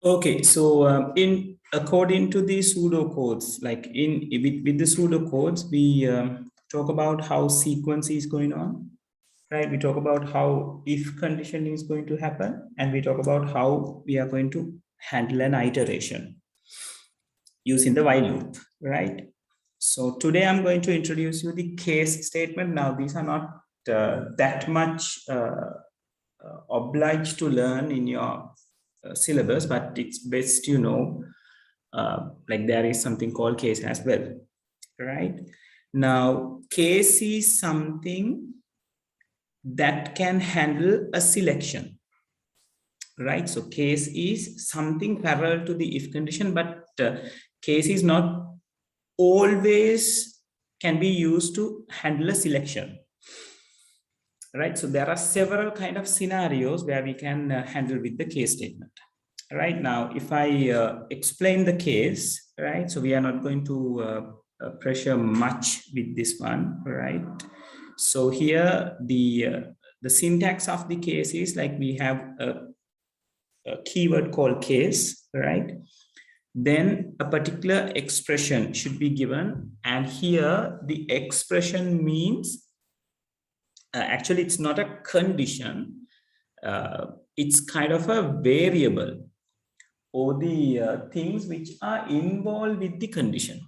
Okay, so in according to the pseudocodes, like with the pseudocodes, we talk about how sequence is going on, right? We talk about how if condition is going to happen, and we talk about how we are going to handle an iteration using the while loop, right? So today I'm going to introduce you the case statement. Now these are not that much obliged to learn in your syllabus, but it's best you know, like there is something called case as well, right? Now case is something that can handle a selection, right? So case is something parallel to the if condition, but case is not always can be used to handle a selection, right? So there are several kind of scenarios where we can handle with the case statement. Right now, if I explain the case, right? So we are not going to pressure much with this one, right? So here the syntax of the case is like we have a keyword called case, right? Then a particular expression should be given, and here the expression means actually it's not a condition, it's kind of a variable or the things which are involved with the condition,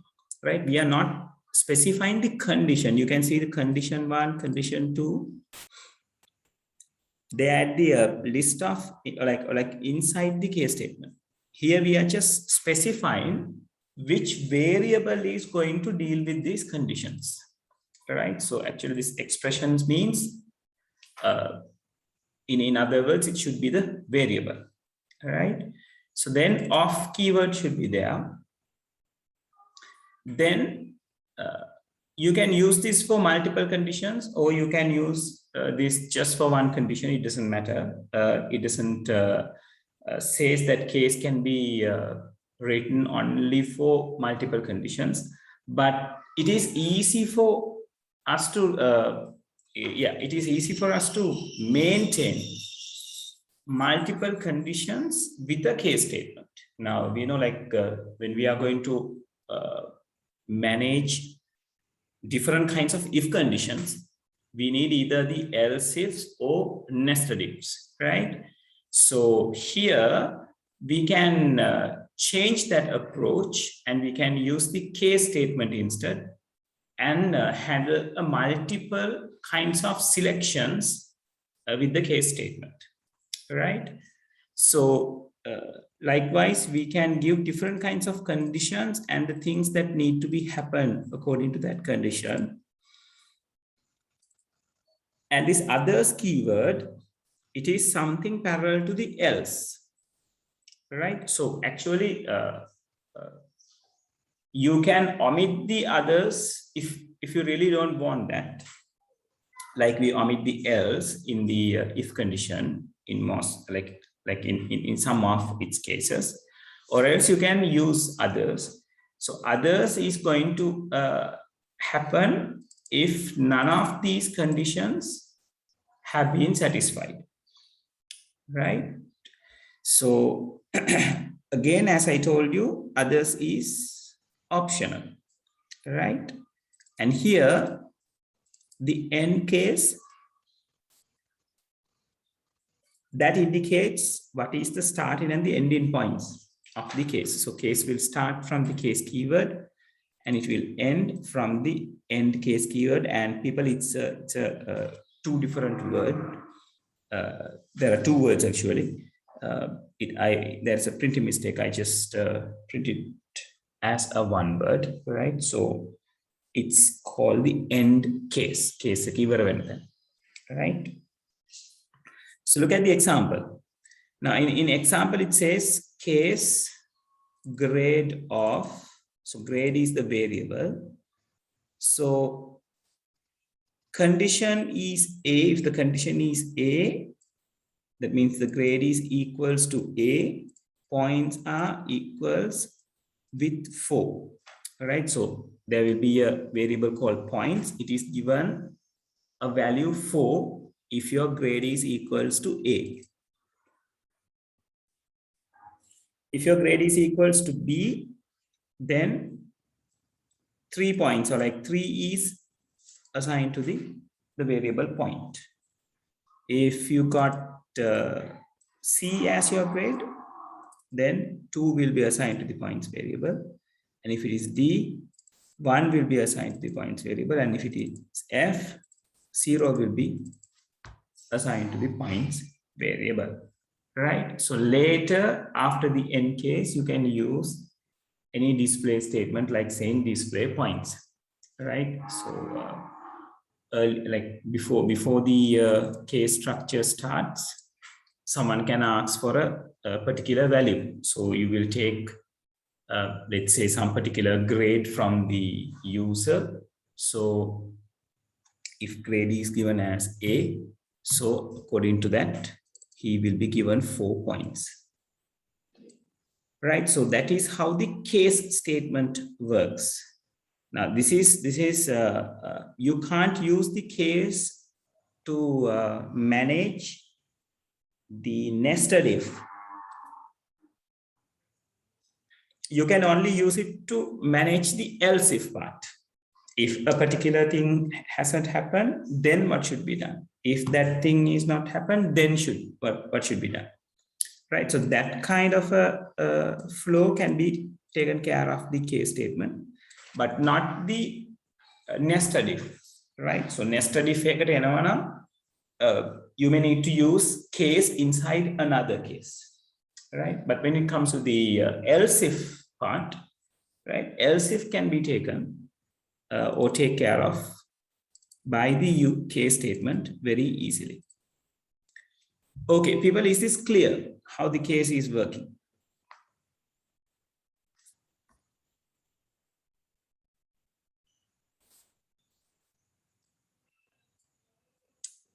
right? We are not specifying the condition. You can see the condition 1, condition 2. They add the list of like inside the case statement. Here we are just specifying which variable is going to deal with these conditions, right? So actually this expressions means, in other words, it should be the variable, right? So then off keyword should be there. Then you can use this for multiple conditions, or you can use this just for one condition. It doesn't matter. It doesn't says that case can be written only for multiple conditions, but it is easy for us to it is easy for us to maintain multiple conditions with a case statement. Now we know, like when we are going to manage different kinds of if conditions, we need either the else ifs or nested ifs, right? So here we can change that approach, and we can use the case statement instead, and handle a multiple kinds of selections with the case statement, right? So likewise, we can give different kinds of conditions and the things that need to be happen according to that condition. And this others keyword, it is something parallel to the else, right? So actually, you can omit the others if you really don't want that. Like we omit the else in the if condition in most, like in some of its cases, or else you can use others. So others is going to happen if none of these conditions have been satisfied, right? So again, as I told you, others is optional, right? And here the end case, that indicates what is the starting and the ending points of the case. So case will start from the case keyword, and it will end from the end case keyword. And people, it's two different words. There are two words actually. There's a printing mistake. I just printed as a one word, right? So it's called the end case keyword, right? So look at the example. Now in example, it says case grade of, so grade is the variable. So condition is A. If the condition is A, that means the grade is equals to A, points are equals with 4, right? So there will be a variable called points. It is given a value 4 if your grade is equals to A. if your grade is equals to B, then 3 points or like 3 is assigned to the variable point. If you got C as your grade, then 2 will be assigned to the points variable. And if it is D, 1 will be assigned to the points variable. And if it is F, 0 will be assigned to the points variable, right? So later, after the end case, you can use any display statement like saying display points, right? So like before the case structure starts, someone can ask for a particular value. So you will take, let's say, some particular grade from the user. So if grade is given as A, so according to that, he will be given 4 points, right? So that is how the case statement works. Now, this is you can't use the case to manage the nested if. You can only use it to manage the else if part. If a particular thing hasn't happened, then what should be done? If that thing is not happened, then what should be done? Right. So that kind of a flow can be taken care of the case statement, but not the nested if. Right. So nested if you may need to use case inside another case. Right. But when it comes to the else if part, right, else if can be taken or take care of by the case statement very easily. Okay, people, is this clear how the case is working?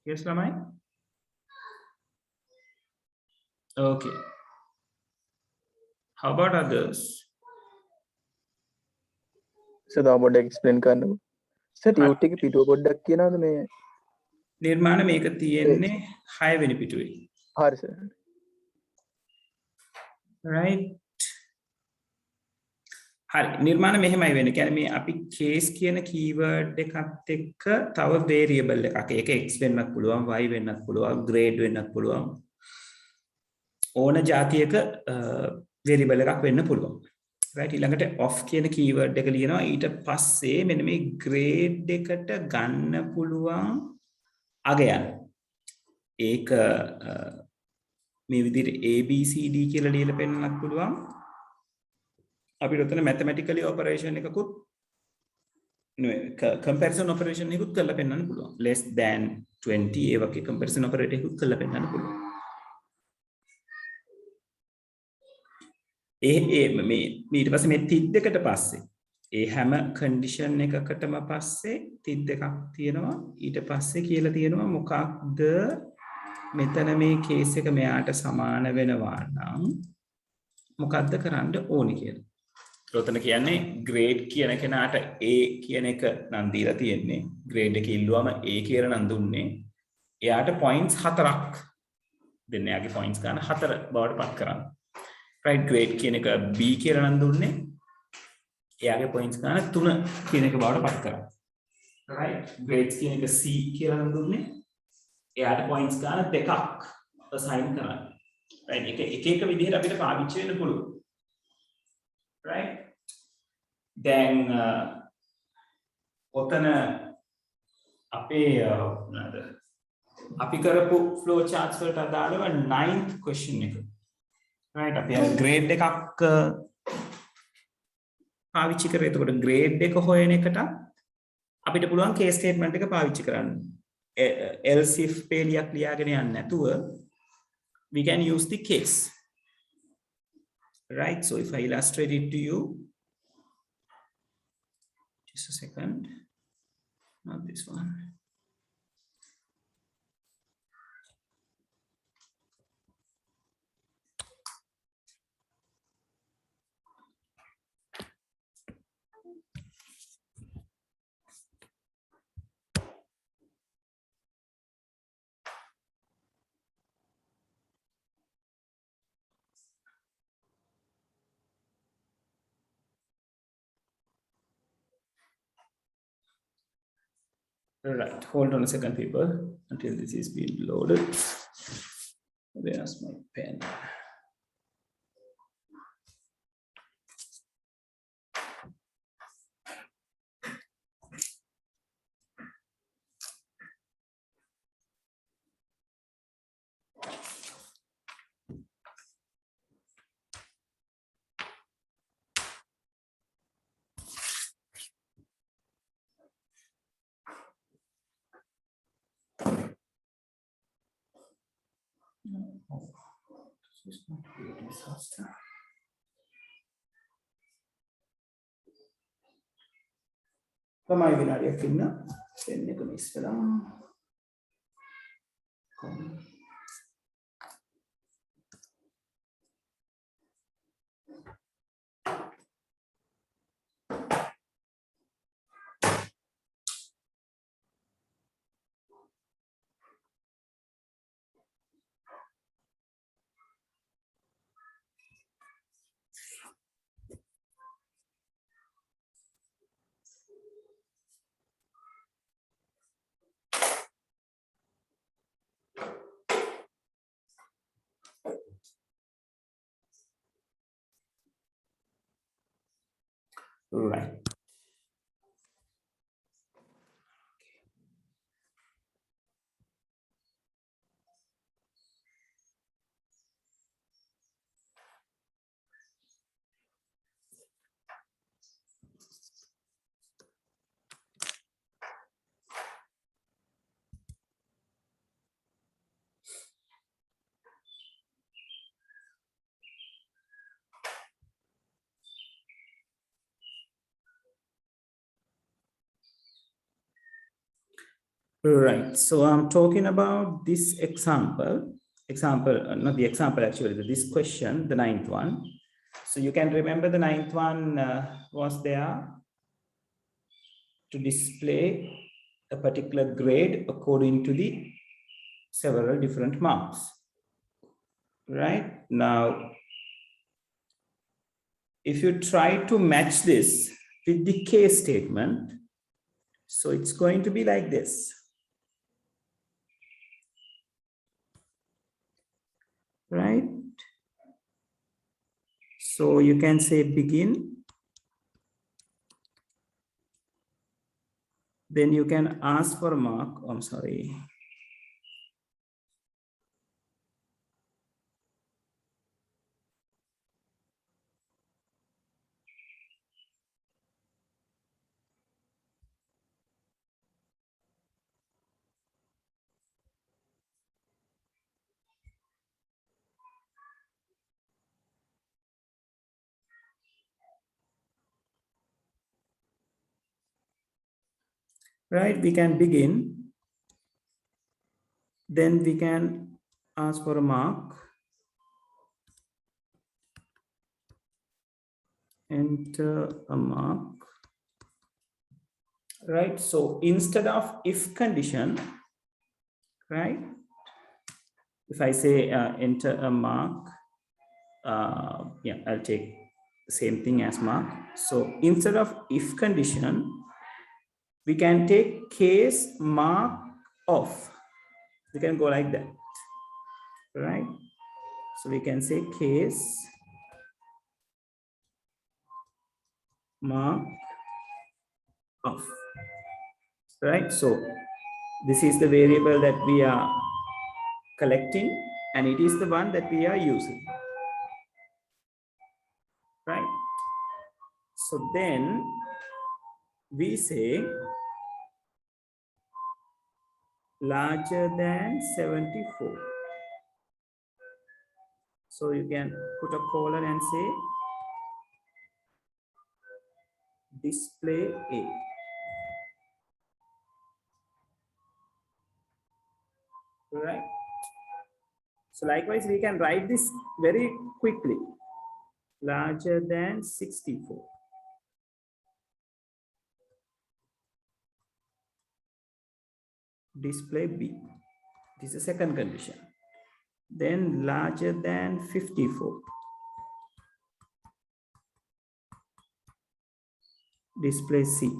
Yes, Ramai? Okay. How about others? So the about explain කරන්න. Sir tut එක පිටුව පොඩ්ඩක් කියනවාද මේ නිර්මාණ මේක තියෙන්නේ 6 වෙනි පිටුවේ. හරි sir. Right. හරි නිර්මාණ මෙහෙමයි වෙන්නේ. කියන්නේ මේ අපි case කියන keyword එකත් එක්ක තව variable එකක්. ඒක x වෙන්නත් පුළුවන්, y වෙන්නත් පුළුවන්, grade වෙන්නත් පුළුවන්. ඕන જાතියක variable එකක් වෙන්න පුළුවන්. right ඊළඟට off කියන keyword එක ලියනවා. ඊට පස්සේ මෙන්න මේ grade එකට ගන්න පුළුවන් අගයන්. ඒක මේ විදිහට A B C D කියලා ලියලා පෙන්නන්නත් පුළුවන්. අපිට උතන mathematically operation එකකුත් comparison operation එකකුත් කරලා පෙන්නන්න පුළුවන්. less than 20 ඒ වගේ comparison operator එකකුත් කරලා පෙන්නන්න පුළුවන්. මේ ඊට පස්සේ මේ තිත් දෙකට පස්සේ ඒ හැම condition එකකටම පස්සේ තිත් දෙකක් තියෙනවා. ඊට පස්සේ කියලා තියෙනවා මොකක්ද මෙතන මේ case එක මෙයාට සමාන වෙනවා නම් මොකක්ද කරන්න ඕනි කියලා. ඔතන කියන්නේ grade කියන කෙනාට A කියන එක නම් දීලා තියෙන්නේ. grade එක ඉල්ලුවම A කියලා නම් දුන්නේ. එයාට points 4ක් දෙන්න. එයාගේ points ගන්න 4 බවට පත් කරන්න. right grade කියන එක B කියලා නම් දුන්නේ. එයාගේ points ගන්න 3 කියන එක බවට පත් කරන්න. right grades කියන එක C කියලා නම් දුන්නේ. එයාට points ගන්න 2ක් assign කරන්න. right එක විදිහට අපිට පාවිච්චි වෙන්න පුළුවන්. right then ඔතන අපේ අපි කරපු flow charts වලට අදාළව 9th question එක right අපි අර grade එකක් පාවිච්චි කරේ. එතකොට grade එක හොයන එකට අපිට පුළුවන් case statement එක පාවිච්චි කරන්න. else if පේලියක් ලියාගෙන යන්න නැතුව we can use the case. Right, so if I illustrate it to you, just a second, not this one. Right, hold on a second, people, until this is being loaded. Where's my pen? Oh, this is not creating faster. තමයි විනාඩියක් ඉන්න පෙන් එක miss වෙලා. Right. Right, so I'm talking about this example, not the example actually, this question, the ninth one. So you can remember the ninth one was there to display a particular grade according to the several different marks. Right, now, if you try to match this with the case statement, so it's going to be like this. Right, so you can say begin, then you can ask for a mark. Oh, I'm sorry. Right, we can begin, then we can ask for a mark, enter a mark. Right, so instead of if condition, right, if I say enter a mark, yeah, I'll take the same thing as mark. So instead of if condition, we can take case mark of. We can go like that, right? So we can say case mark of, right? So this is the variable that we are collecting, and it is the one that we are using, right? So then we say larger than 74. So you can put a colon and say display A. Right? So likewise, we can write this very quickly. Larger than 64. Display B. This is the second condition. Then larger than 54. Display C.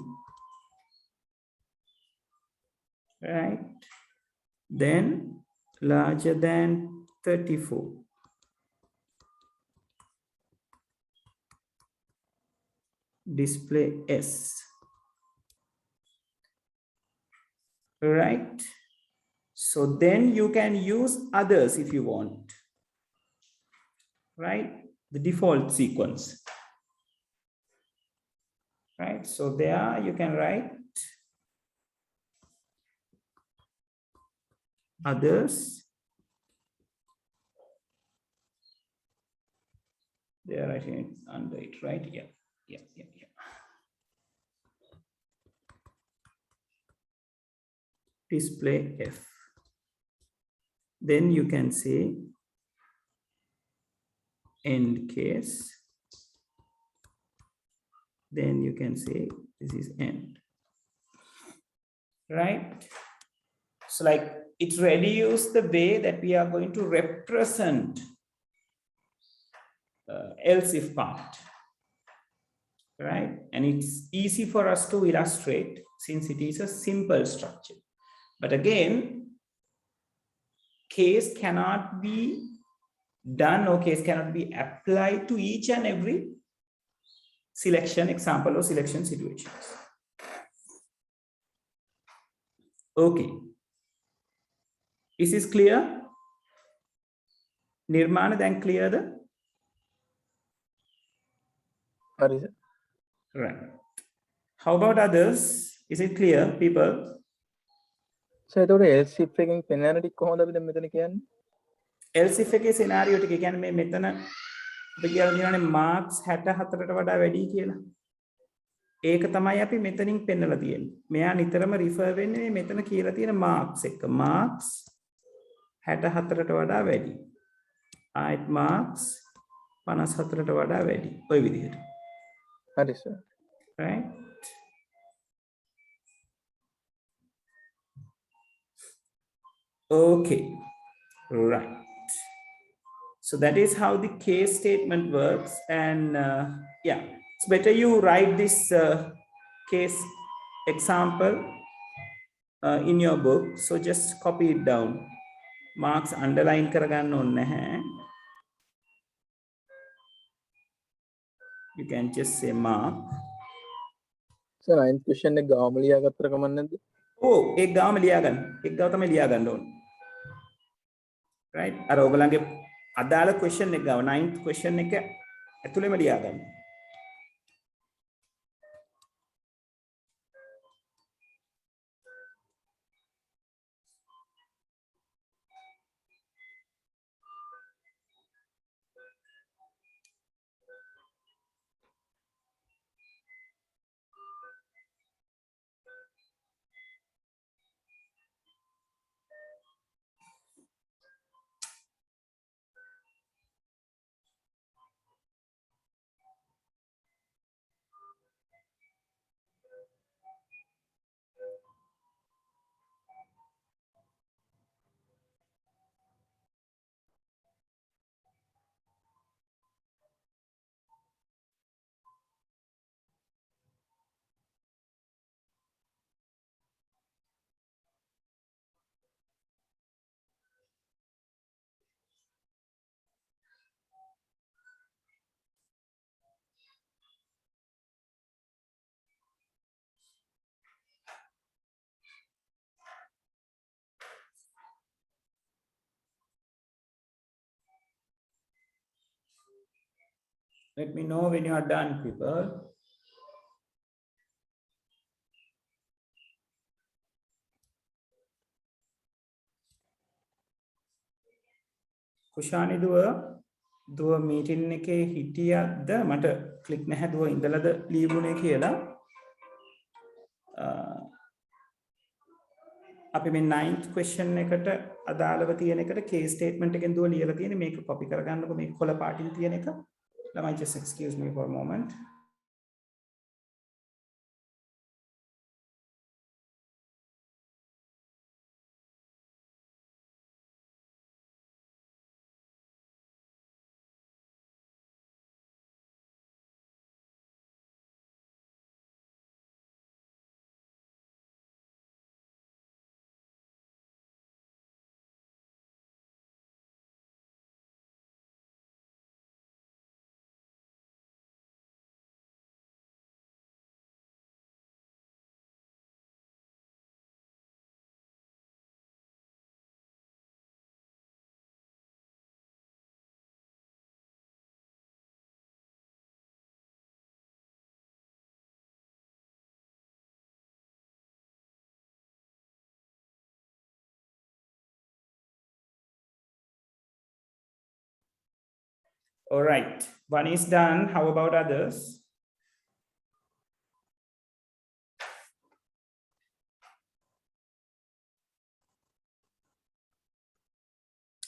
right? Then larger than 34. Display S, right? So then you can use others if you want, right? The default sequence, right? So there you can write others. They are writing it under it, right? Yeah. Display F. Then you can say end case. Then you can say this is end, right? So like it reduces the way that we are going to represent else if part, right? And it's easy for us to illustrate since it is a simple structure. But again, case cannot be done or case cannot be applied to each and every selection example or selection situations. Okay. Is this clear? Nirmana, then clear the? Right. How about others? Is it clear, people? So එතකොට else if එකෙන් පෙන්වන ටික කොහොමද අපි දැන් මෙතන කියන්නේ? else if එකේ scenario ටික කියන්නේ මේ මෙතන අපි කියලා තියෙනවානේ marks 64ට වඩා වැඩි කියලා. ඒක තමයි අපි මෙතනින් පෙන්නලා තියෙන්නේ. මෙයා නිතරම refer වෙන්නේ මේ මෙතන කියලා තියෙන marks එක. marks 64ට වඩා වැඩි. ආයෙත් marks 54ට වඩා වැඩි. ඔය විදිහට. හරි sir. Right? Okay. Right. So that is how the case statement works. And yeah, it's better you write this case example in your book. So just copy it down. Marks underline karaganna onne hai. You can just say mark. So 9th question එක ගාම ලියා ගත්තර කමක් නැද්ද? Oh, ek gaam liya ganna. Ek gaam තමයි liya ganna ඕන. Right? අර ඔයගලගේ අදාළ question එක ගාව 9th question එක ඇතුළේම ලියා ගන්න. Let me know when you are done, people. කුෂානි දුව මීටින් එකේ හිටියද මට ක්ලික් නැහැ දුව ඉඳලාද ලීවුනේ කියලා අපි මේ 9th question එකට අදාළව තියෙන එකට case statement එකෙන් දුව ලියලා තියෙන්නේ මේක copy කරගන්නකො මේ කොළ පාටින් තියෙන එක. Lamai, just excuse me for a moment. All right, one is done. How about others?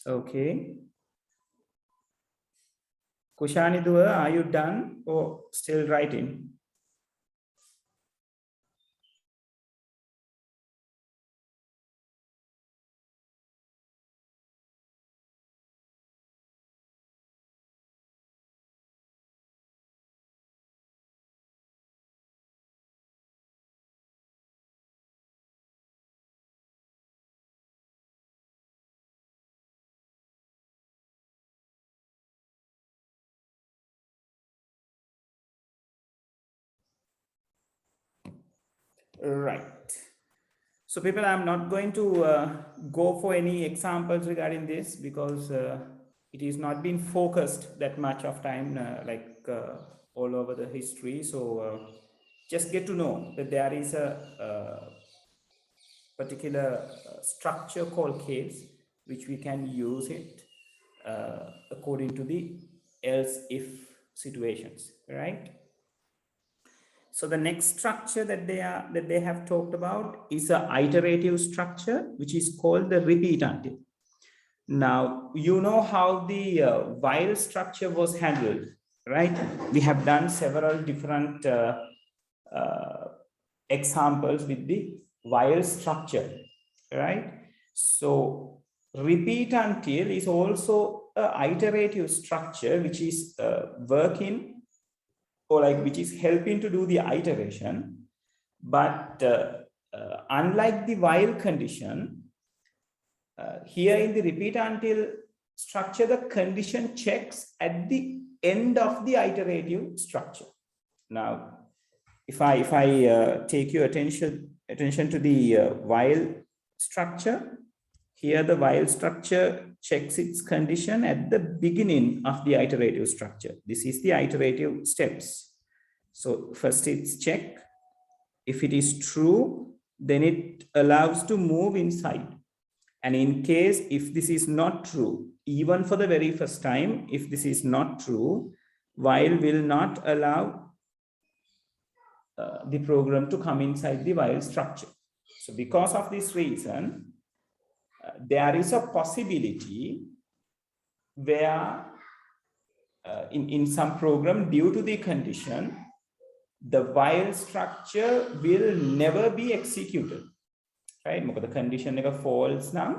Okay. Kushani Dua, are you done or still writing? Right. So people, I'm not going to go for any examples regarding this because it is not been focused that much of time all over the history. So just get to know that there is a particular structure called case, which we can use it according to the else if situations, right? So the next structure that they have talked about is an iterative structure, which is called the repeat until. Now, you know how the while structure was handled, right? We have done several different examples with the while structure, right? So repeat until is also an iterative structure, which is working or which is helping to do the iteration. But unlike the while condition, here in the repeat until structure, the condition checks at the end of the iterative structure. Now, if I take your attention to the while structure, here the while structure checks its condition at the beginning of the iterative structure. This is the iterative steps. So first it's check. If it is true, then it allows to move inside. And in case if this is not true, even for the very first time, if this is not true, while will not allow the program to come inside the while structure. So because of this reason, there is a possibility where in some program, due to the condition, the while structure will never be executed, right? Because the condition එක false නම්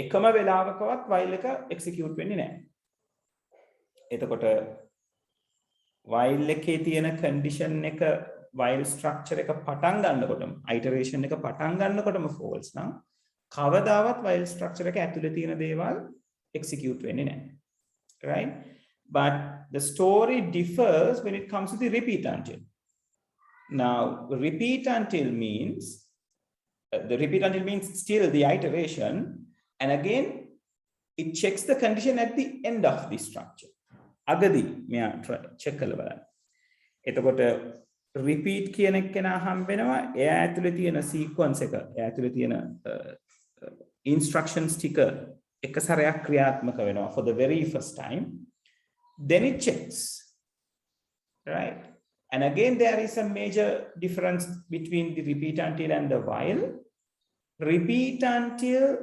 එකම වෙලාවකවත් while එක execute වෙන්නේ නැහැ. එතකොට while එකේ තියෙන condition එක while structure එක පටන් ගන්නකොටම iteration එක පටන් ගන්නකොටම false නම් කවදාවත් while structure එක ඇතුලේ තියෙන දේවල් execute වෙන්නේ නැහැ, right? But the story differs when it comes to the repeat until. Now, repeat until means still the iteration, and again it checks the condition at the end of the structure. අගදී මෙයා check කරලා බලන්න. එතකොට repeat කියන එක කෙනා හම්බ වෙනවා. එයා ඇතුලේ තියෙන sequence එක, එයා ඇතුලේ තියෙන instructions ටික එක සැරයක් ක්‍රියාත්මක වෙනවා for the very first time. Then it checks, right? And again, there is a major difference between the repeat until and the while. Repeat until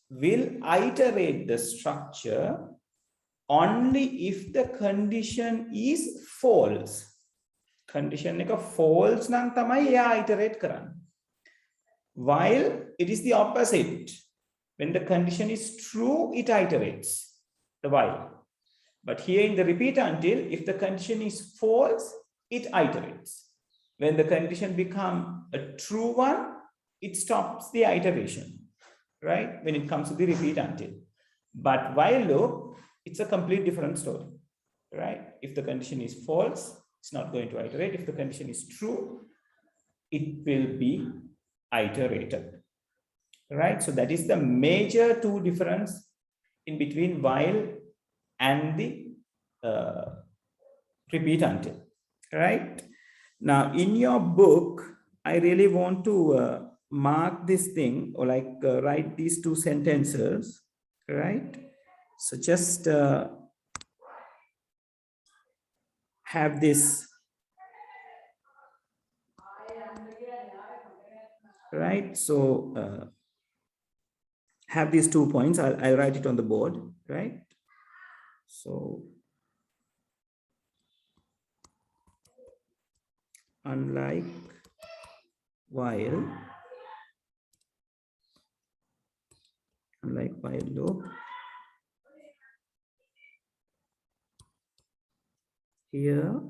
will iterate the structure only if the condition is false. Condition එක false නම් තමයි එයා iterate කරන්නේ. While it is the opposite. When the condition is true, it iterates the while. But here in the repeat until, if the condition is false, it iterates. When the condition becomes a true one, it stops the iteration, right? When it comes to the repeat until. But while loop, it's a complete different story, right? If the condition is false, it's not going to iterate. If the condition is true, it will be iterated, right? So that is the major two difference in between while and the repeat until, right? Now, in your book, I really want to mark this thing or write these two sentences, right? So just have this, right? So have these 2 points. I'll write it on the board, right? So unlike while loop, here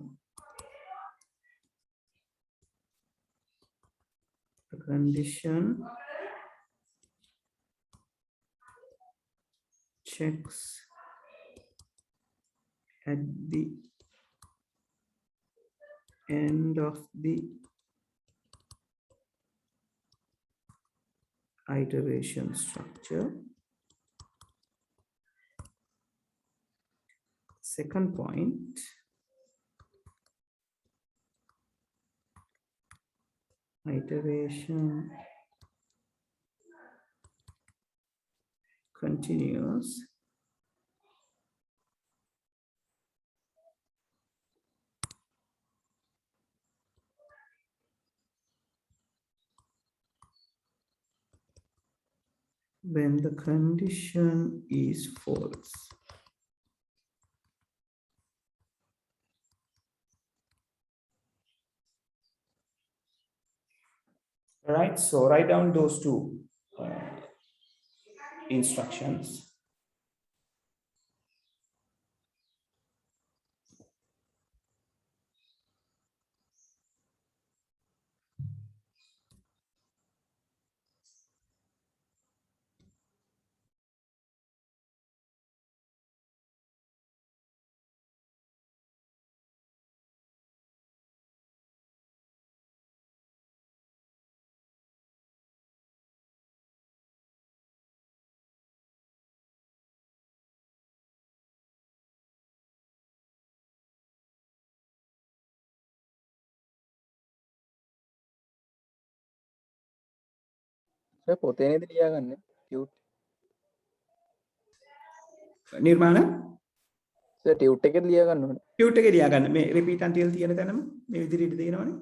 the condition checks at the end of the iteration structure. Second point, iteration continues when the condition is false. All right, so write down those 2 instructions. Sir පොතේ නේද ලියාගන්නේ tute නිර්මාණ sir tute එකේ ලියාගන්න ඕනේ tute එකේ ලියාගන්න මේ repeat until තියෙන තැනම මේ විදිහට තියෙනවනේ.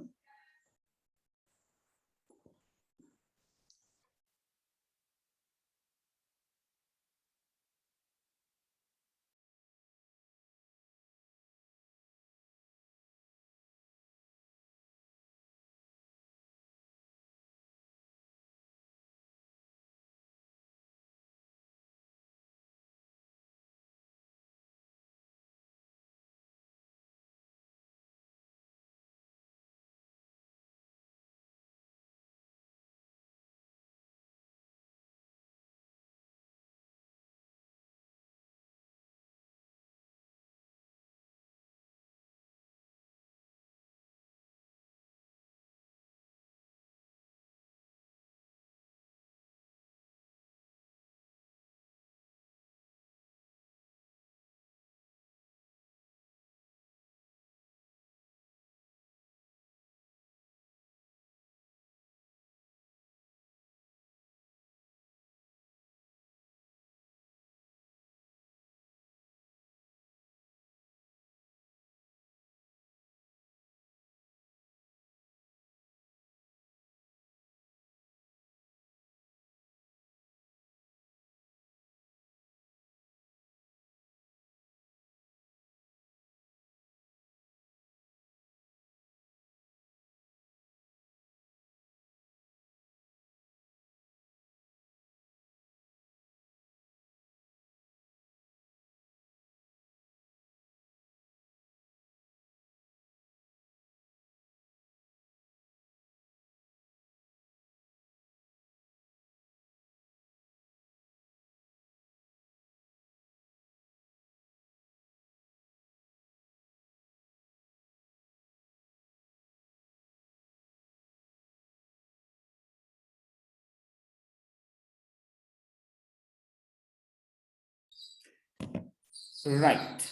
Right.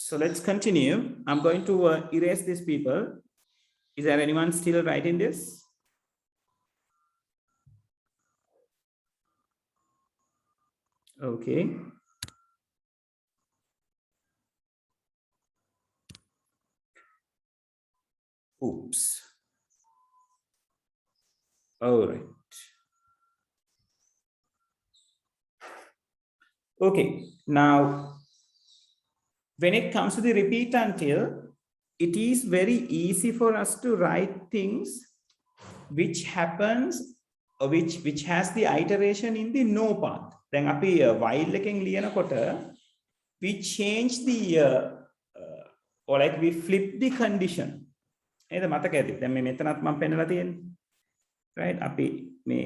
So let's continue. I'm going to erase these people. Is there anyone still writing this? Okay. All right. Okay. Now, when it comes to the repeat until, it is very easy for us to write things which happens or which has the iteration in the no path. Then api while එකෙන් ලියනකොට we change the or like we flip the condition. නේද මතක ඇති. දැන් මේ මෙතනත් මම පෙන්නලා තියෙන්නේ. Right? අපි මේ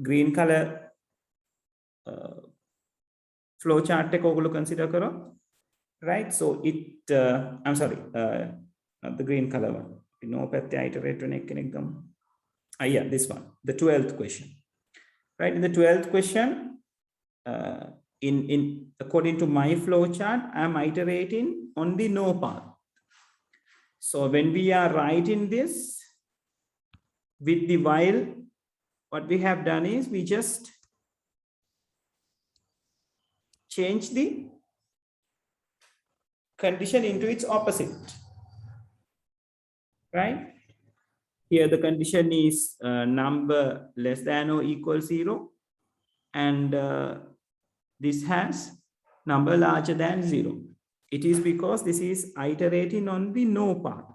green color flow chart එක ඔයගොල්ලෝ consider කරොත්. Right? So it I'm sorry, not the green color one. We know පැත්තේ iterate වෙන එකෙක් ගමු. Yeah, this one, the 12th question. Right? In the 12th question, in according to my flow chart, I'm iterating on the no path. So when we are writing this with the while, what we have done is we just change the condition into its opposite. Right? Here the condition is number less than or equal 0, and this has number larger than 0. It is because this is iterating on the no path.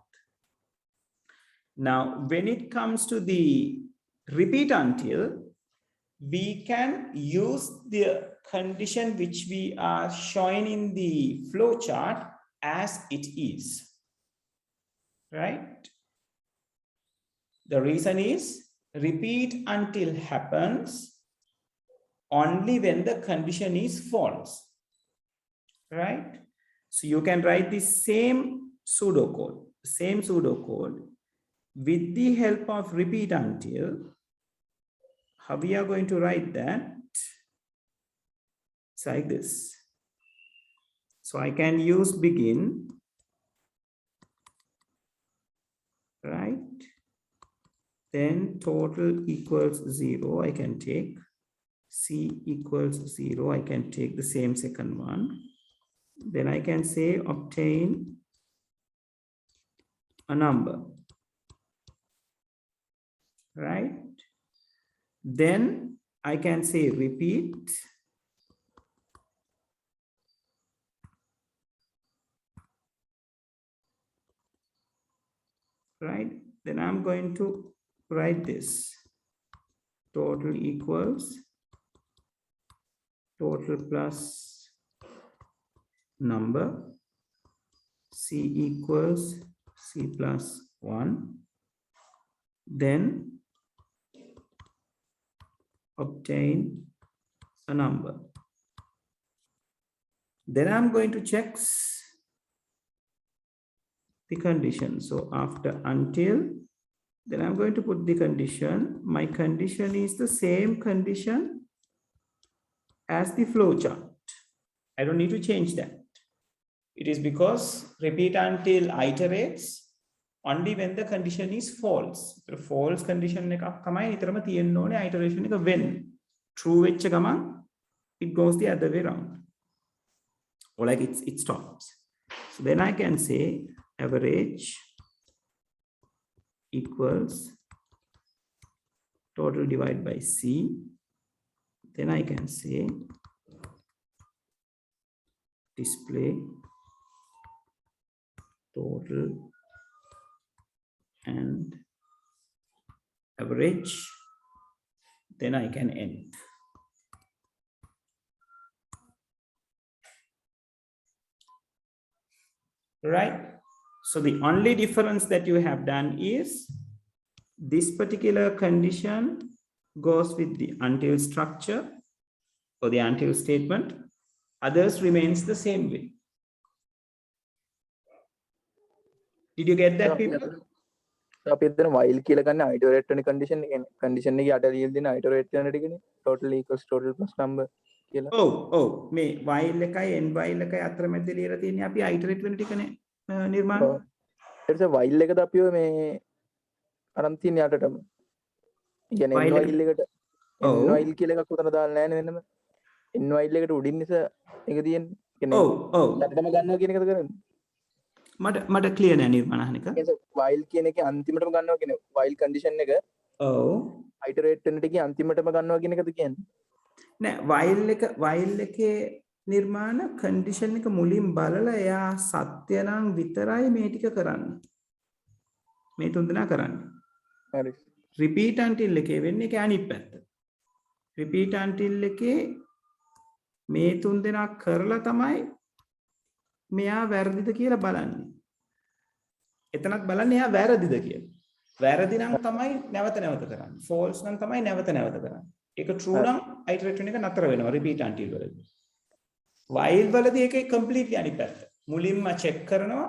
Now, when it comes to the repeat until, we can use the condition which we are showing in the flow chart as it is. Right? The reason is repeat until happens only when the condition is false. Right? So you can write the same pseudocode with the help of repeat until. How we are going to write that? It's like this. So I can use begin, right? Then total equals 0, I can take. C equals 0, I can take the same second one. Then I can say obtain a number, right? Then I can say repeat, right? Then I'm going to write this. Total equals total plus number. C equals C plus 1. Then obtain a number. Then I'm going to check the condition. So after until, then I'm going to put the condition. My condition is the same condition as the flow chart. I don't need to change that. It is because repeat until iterates only when the condition is false. The false condition එකක් තමයි නිතරම තියෙන්න ඕනේ iteration එක when. True වෙච්ච ගමන් it goes the other way around. Or like it stops. So then I can say average equals total divided by C. Then I can say display total and average. Then I can end. Right? So the only difference that you have done is this particular condition goes with the until structure or the until statement. Others remains the same way. Did you get that, people? අපි එතන while කියලා ගන්න iterate වෙන condition එකේ යට ලියලා දෙන iterate වෙන ටිකනේ total equals total plus number කියලා. ඔව් මේ while එකයි end while එකයි අතර මැද ලියලා තියෙන්නේ අපි iterate වෙන ටිකනේ නිර්මාණ. ඊට පස්සේ while එකද අපි ඔය මේ අරන් තියෙන යටටම. කියන්නේ end while එකට end while කියලා එකක් උතන දාලා නැහැ නේ වෙනම. end while එකට උඩින් ඉස එක තියෙන්නේ. කියන්නේ යටටම ගන්නවා කියන එකද කරන්නේ? මට ක්ලියර් නෑ නිර්මාණ අහන එක. while කියන එකේ අන්තිමටම ගන්නවා කියන්නේ while condition එක iterate වෙන ටිකේ අන්තිමටම ගන්නවා කියන එකද කියන්නේ? නෑ while එකේ නිර්මාණ condition එක මුලින් බලලා එයා සත්‍ය නම් විතරයි මේ ටික කරන්නේ. මේ තුන් දෙනා කරන්නේ. හරි. repeat until එකේ වෙන්නේ ඒක අනිත් පැත්ත. repeat until එකේ මේ තුන් දෙනා කරලා තමයි මෙයා වැරදිද කියලා බලන්නේ. එතනත් බලන්නේ එයා වැරදිද කියලා. වැරදි නම් තමයි නැවත නැවත කරන්නේ. false නම් තමයි නැවත නැවත කරන්නේ. ඒක true නම් iterate වෙන එක නතර වෙනවා repeat until වලදී. while වලදී ඒකේ completely අනිත් පැත්ත. මුලින්ම check කරනවා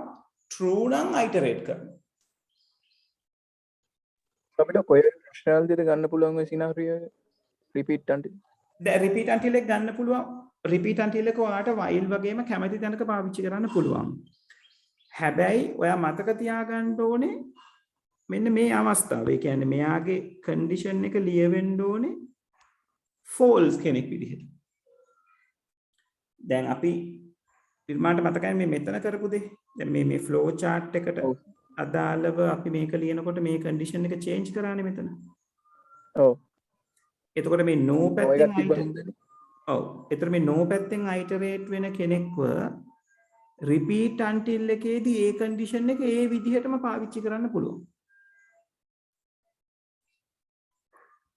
true නම් iterate කරනවා. අපිට කොයි ෆන්ක්ෂනල් දෙයක්ද ගන්න පුළුවන් ඔය සිනාරියෝ repeat until? දැන් repeat until එක ගන්න පුළුවන්. repeat until එක ඔයාලට while වගේම කැමති තැනක පාවිච්චි කරන්න පුළුවන්. හැබැයි ඔයා මතක තියාගන්න ඕනේ මෙන්න මේ අවස්ථාව. ඒ කියන්නේ මෙයාගේ condition එක ලියවෙන්න ඕනේ false කෙනෙක් විදිහට. දැන් අපි නිර්මාණයට මතකයි මේ මෙතන කරපු දේ. දැන් මේ flow chart එකට අදාළව අපි මේක ලියනකොට මේ condition එක change කරානේ මෙතන. ඔව්. එතකොට මේ no පැත්තෙන් ඔව්. එතකොට මේ no පැත්තෙන් iterate වෙන කෙනෙක්ව repeat until එකේදී ඒ condition එක ඒ විදිහටම පාවිච්චි කරන්න පුළුවන්.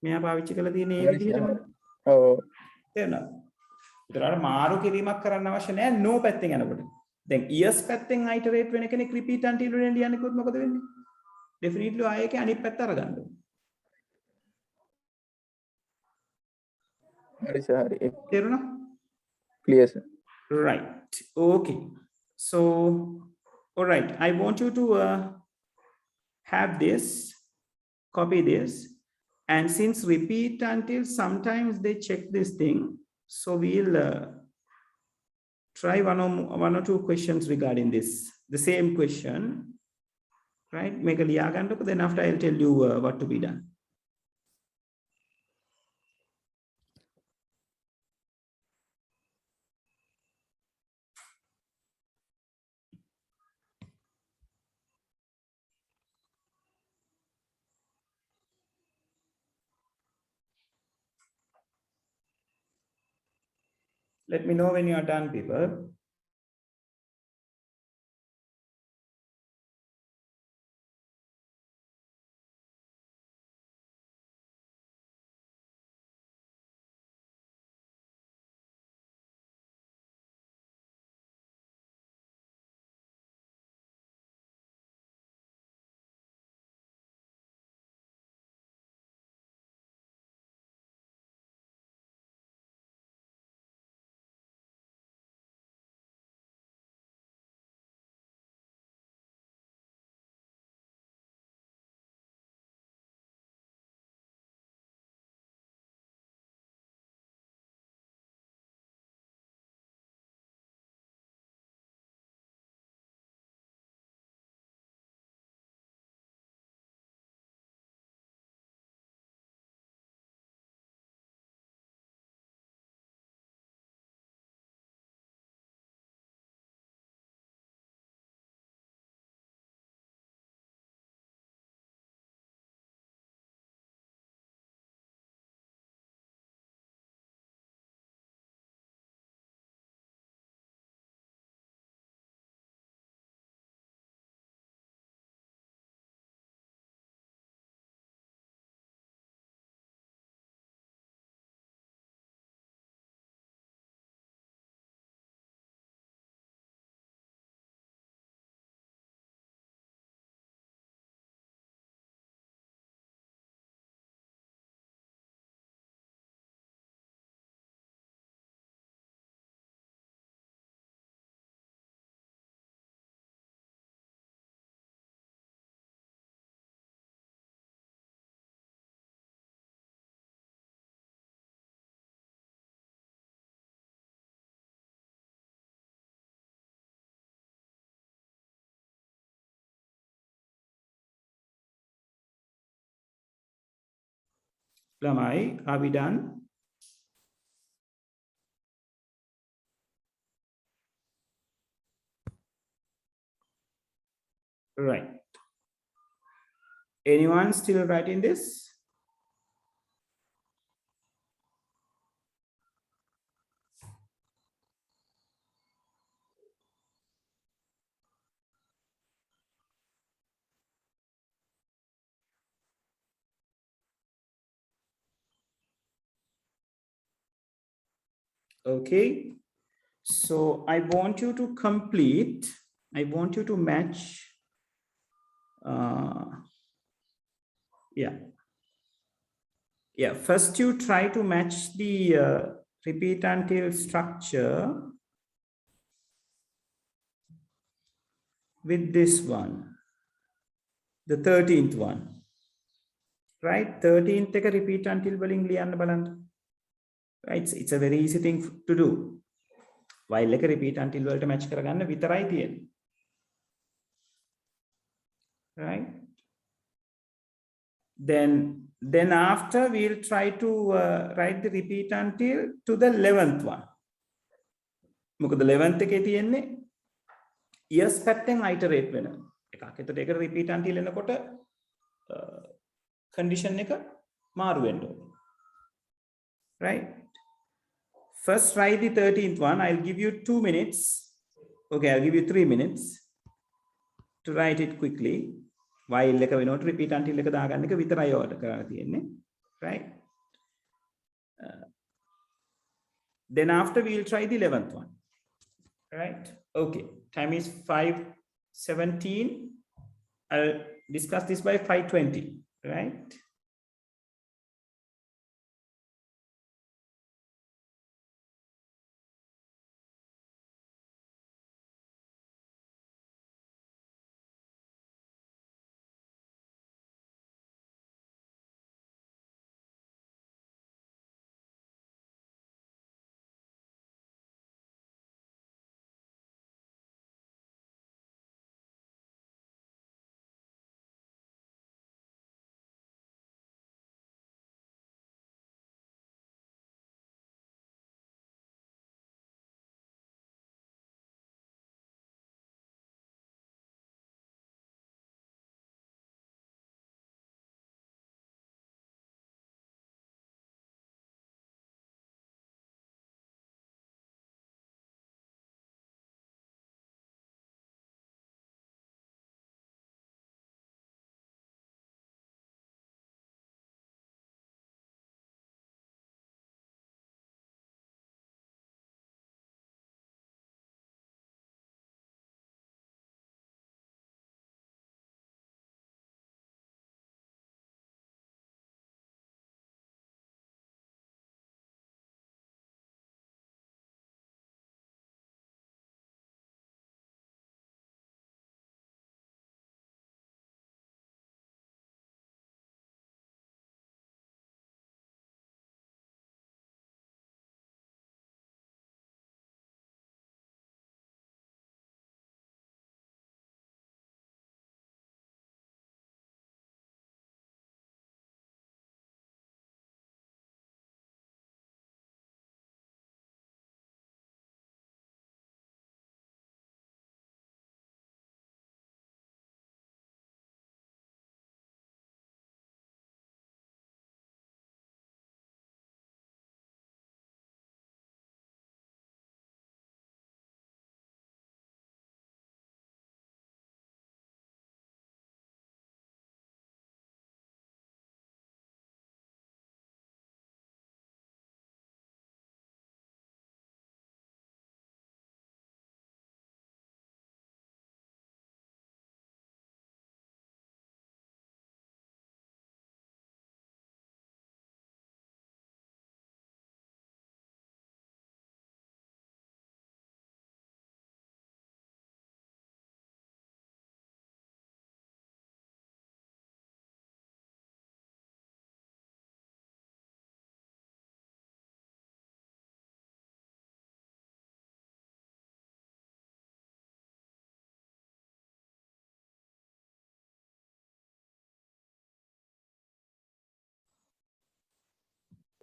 මෙයා පාවිච්චි කරලා තියෙන ඒ විදිහටම. ඔව්. තේරුණාද? ඒතරාට මාරු කිරීමක් කරන්න අවශ්‍ය නැහැ no පැත්තෙන් යනකොට. දැන් yes පැත්තෙන් iterate වෙන කෙනෙක් repeat until වලින් ලියන්නේ කොහොමද මොකද වෙන්නේ? definitely ආයෙක අනිත් පැත්ත අරගන්න ඕනේ. හරි සර්. තේරුණා? clear sir. Right. Okay. So, all right. I want you to have this, copy this. And since repeat until sometimes they check this thing, so we'll try one or two questions regarding this, the same question, right? Make a liaganduk, then after I'll tell you what to be done. Let me know when you are done, people. Lamai, are we done? Right. Anyone still writing this? Okay. So I want you to complete, I want you to match, yeah. Yeah, first you try to match the repeat until structure with this one, the 13th one, right? 13th එක repeat until වලින් ලියන්න බලන්න. Right? It's a very easy thing to do. While එක repeat until වලට match කරගන්න විතරයි තියෙන්නේ. Right? Then after we'll try to write the repeat until to the 11th one. මොකද 11th එකේ තියෙන්නේ years පැත්තෙන් iterate වෙන එකක්. එතකොට ඒක repeat until එනකොට condition එක මාරු වෙන්න ඕනේ. Right? First write the 13th one. I'll give you 2 minutes. Okay, I'll give you 3 minutes to write it quickly. While එක වෙනකොට repeat until එක දාගන්න එක විතරයි order කරලා තියෙන්නේ. Right? Then after we'll try the 11th one. Right? Okay. Time is 5:17. I'll discuss this by 5:20. Right?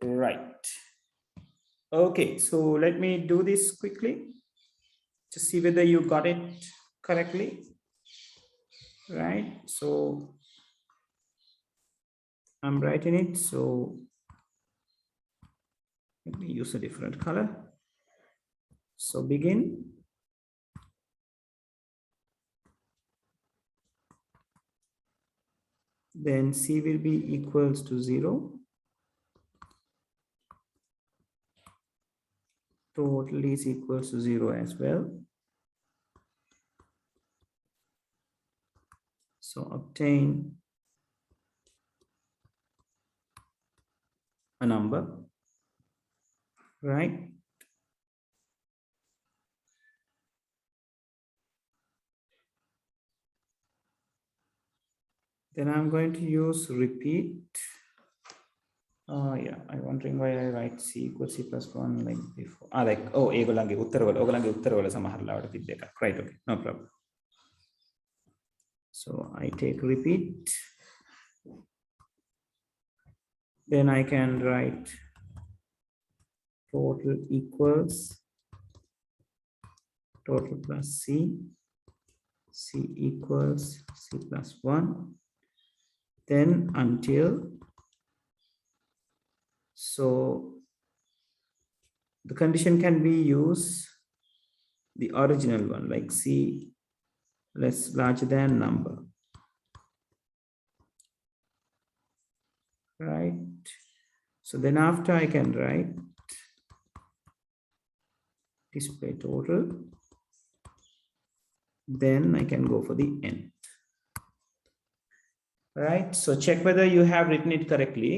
Right. Okay, so let me do this quickly to see whether you got it correctly. Right. So I'm writing it. So let me use a different color. So begin. Then C will be equals to 0. total is equals to 0 as well. So obtain a number, right? Then I'm going to use repeat. Yeah, I'm wondering why I write c equals c plus 1 like before. Like, oh, ඒගොල්ලන්ගේ උත්තරවල සමහර ලාවට තිබ්බ එකක්. Right, okay, no problem. So I take repeat. Then I can write total equals total plus c equals c plus 1. Then until, so the condition can be used the original one, like c less larger than number, right? So then after I can write display total, then I can go for the nth, right? So check whether you have written it correctly.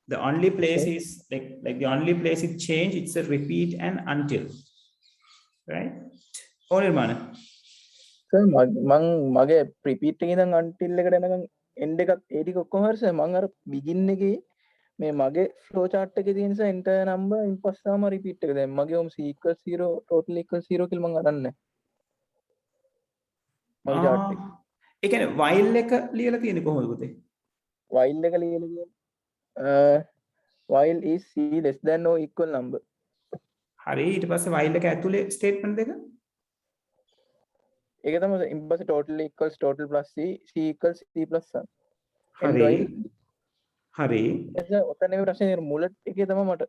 The only place is like the only place it change, it's a repeat and until, right? Or Nirmana? මගේ ප්‍රිපීට් එකේ ඉඳන් අන්ටිල් එකට එනකන් end එකත් ඒ ටික ඔක්කොම හරි sir මම අර බිගින් එකේ මේ මගේ ෆ්ලෝ chart එකේ තියෙන නිසා entire number ඉන්පස් තාම රිපීට් එක දැන් මගේ ඔම c equals 0 total equals 0 කියලා මම අරන්නේ මගේ chart එක. ඒ කියන්නේ while එක ලියලා තියෙන්නේ කොහොමද පුතේ? while එක ලියලා තියෙන්නේ while is c less than or equal number. හරි, ඊට පස්සේ while එක ඇතුලේ statement දෙක? ඒක තමයි ඉම්පස්සේ total equals total plus c equals c plus 1. හරි. හරි. එතන ඔතන මේ ප්‍රශ්නේ මුල ටිකේ තමයි මට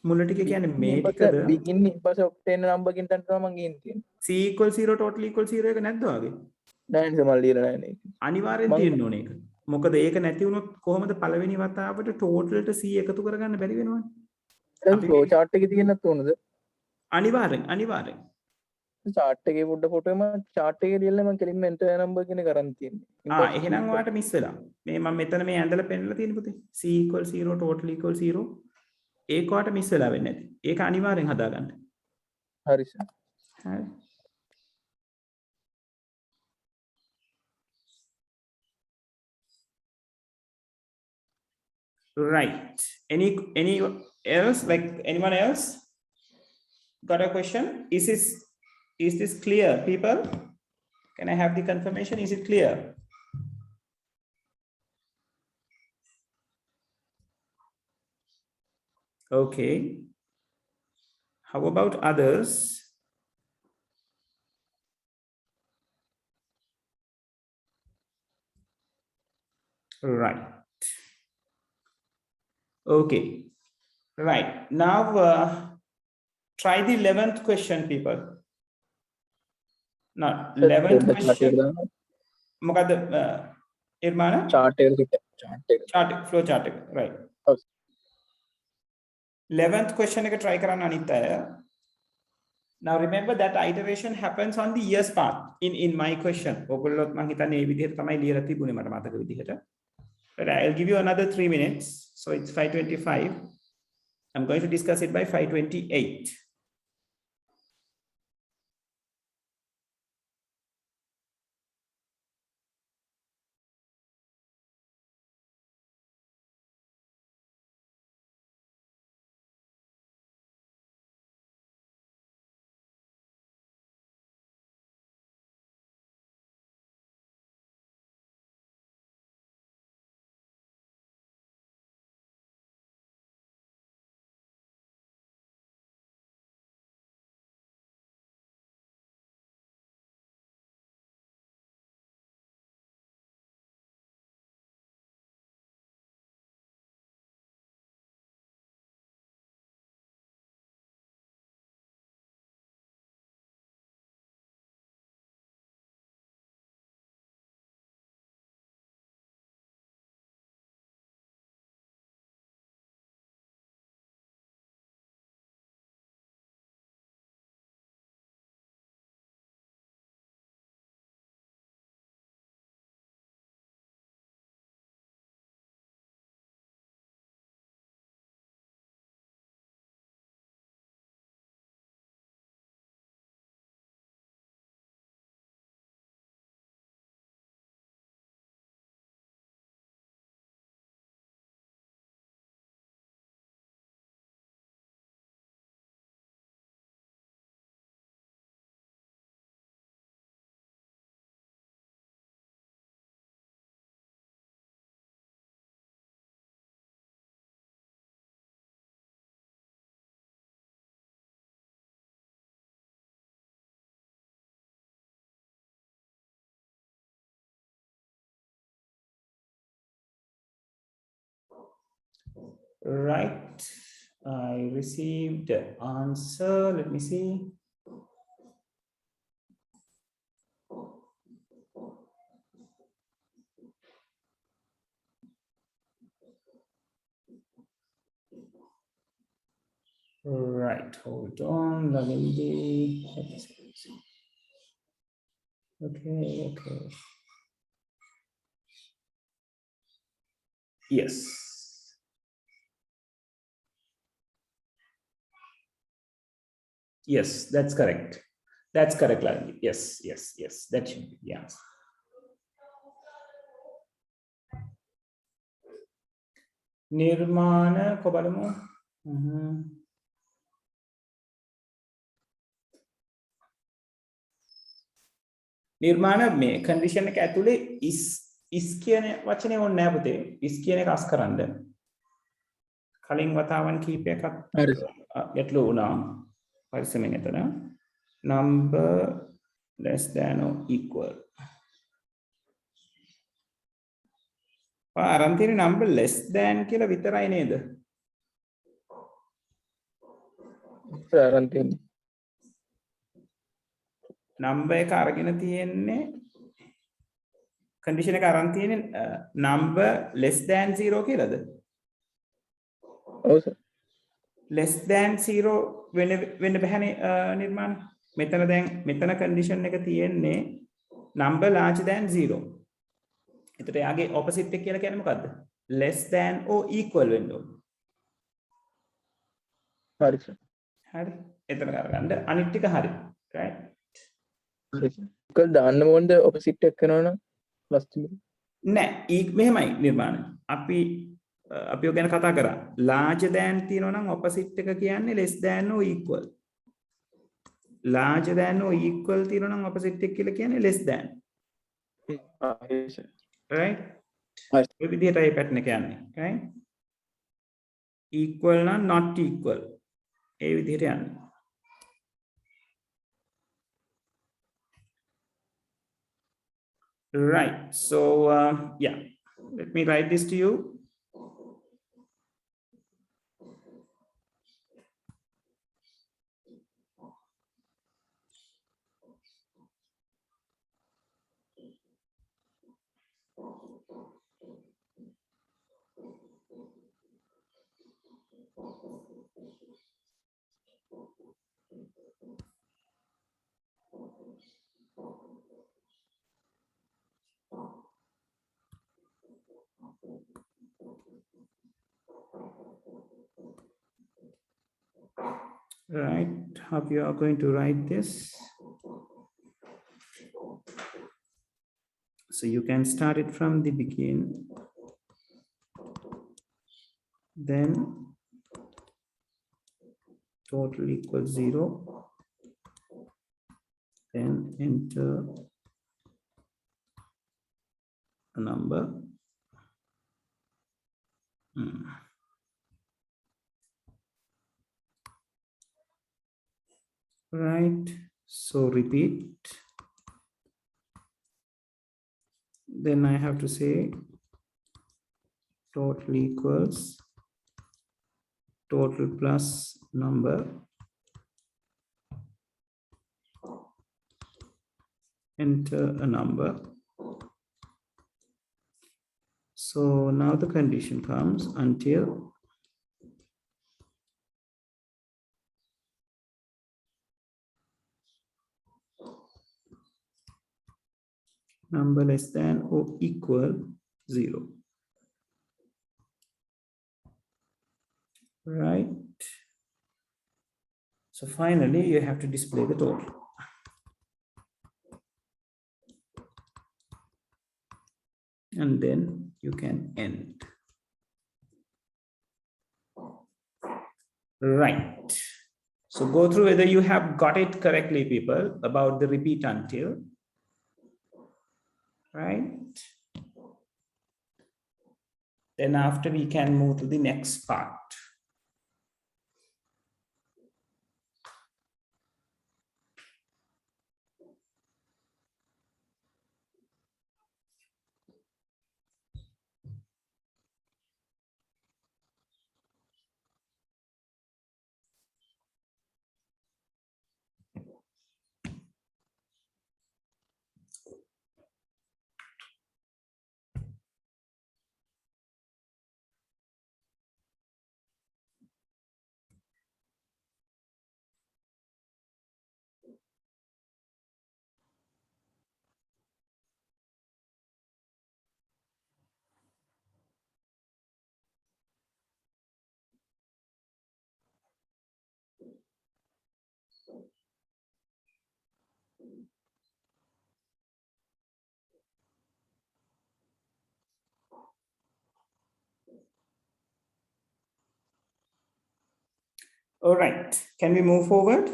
මුල ටික කියන්නේ මේ ටිකද? begin ඉම්පස්සේ ඔක්ටේන් නම්බර් කින් තැනට තමයි මම ගිහින් තියෙන්නේ. c equals 0 total equals 0 එක නැද්ද වගේ? නෑ නේද මම ලියලා නෑ නේ. අනිවාර්යෙන් තියෙන්න ඕනේ ඒක. මොකද ඒක නැති වුණොත් කොහොමද පළවෙනි වතාවට total ට c එකතු කරගන්න බැරි වෙනවනේ. දැන් ෆ්ලෝ chart එකේ තියෙන්නත් ඕනද? අනිවාර්යෙන්. chart එකේ පොඩ්ඩ ෆොටෝ එක මම chart එකේ ලියලා මම කෙලින්ම enter number කියන එක අරන් තියෙන්නේ. එහෙනම් ඔයාලට මිස් වෙලා. මේ මම මෙතන මේ ඇඳලා පෙන්නලා තියෙන පුතේ. c equals 0 total equals 0. ඒක ඔයාලට මිස් වෙලා වෙන්නේ නැති. ඒක අනිවාර්යෙන් හදාගන්න. හරි සර්. හරි. Right. Any else, like anyone else got a question? Is this clear, people? Can I have the confirmation? Is it clear? Okay. How about others? Right. Okay. Right. Now try the 11th question, people. Now 11th question. මොකද Irmana? chart flow chart එක. Right. 11th question එක try කරන්න අනිත් අය. Now remember that iteration happens on the yes part in my question. ඔයගොල්ලොත් මම හිතන්නේ මේ විදිහට තමයි ලියලා තිබුණේ මට මතක විදිහට. But I'll give you another 3 minutes. So it's 5:25. I'm going to discuss it by 5:28. Right. I received the answer. Let me see. Right, hold on, Lavindi. Okay, okay. Yes. Yes, that's correct. That's correct, Lavindi. Yes, yes, yes. That should be, yes. Nirmana Kobalamu. නිර්මාණ මේ condition එක ඇතුලේ is කියන වචනේ ඕනේ නැහැ පුතේ. is කියන එක අස් කරන්න. කලින් වතාවන් කීපයක්වත් හරි ගැටලු වුණා. පරිස්සමෙන් එතන. Number less than or equal. අරන් තියෙන number less than කියලා විතරයි නේද? අරන් තියෙන්නේ number එක අරගෙන තියෙන්නේ condition එක අරන් තියෙන්නේ number less than 0 කියලාද? ඔව් සර් less than 0 වෙන්න බෑනේ නිර්මාණ. මෙතන දැන් මෙතන condition එක තියෙන්නේ number larger than 0. එතකොට යාගේ opposite එක කියලා කියන්නේ මොකද්ද? less than or equal වෙන්න ඕන. හරි සර් හරි. එතන කරගන්න අනිත් ටික හරි. right? හරි සර් කල් දාන්න ඕනද ඔපොසිට් එක කරනවනම් ප්ලස් තිබුණා නෑ මෙහෙමයි නිර්මාණ. අපි ඔය ගැන කතා කරා. larger than තියෙනවා නම් opposite එක කියන්නේ less than or equal. larger than or equal තියෙනවා නම් opposite එක කියලා කියන්නේ less than. හරි සර් right? හරි ඔය විදිහටයි pattern එක යන්නේ. right? equal නම් not equal. ඒ විදිහට යන්නේ. right. So yeah, let me write this to you. Right, how you are going to write this? So you can start it from the beginning. Then total equals 0. Then enter a number. Right, so repeat. Then I have to say total equals total plus number enter a number. So now the condition comes until number less than or equal 0. Right. So finally you have to display the total. And then you can end. Right. So go through whether you have got it correctly, people, about the repeat until. Right. Then after we can move to the next part. All right, can we move forward?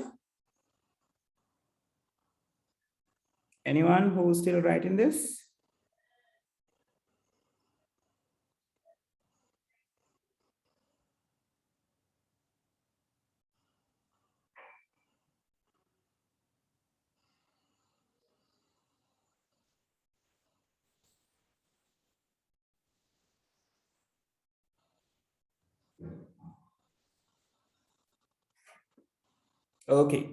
Anyone who's still writing this? Okay.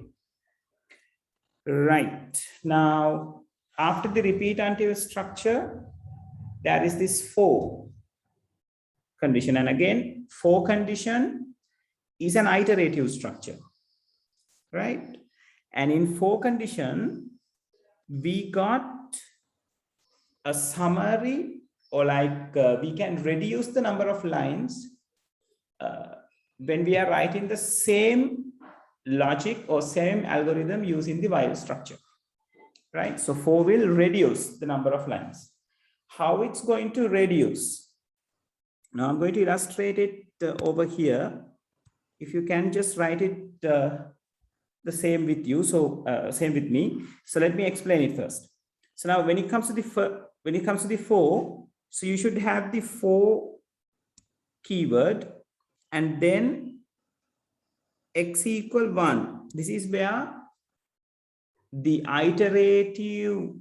Right. Now, after the repeat until structure, there is this for condition. And again, for condition is an iterative structure, right? And in for condition, we got a summary, or like we can reduce the number of lines when we are writing the same logic or same algorithm using the while structure, right? So for will reduce the number of lines. How it's going to reduce? Now I'm going to illustrate it over here. If you can just write it the same with you, so same with me. So let me explain it first. So now when it comes to the for, so you should have the for keyword and then x equal 1. This is where the iterative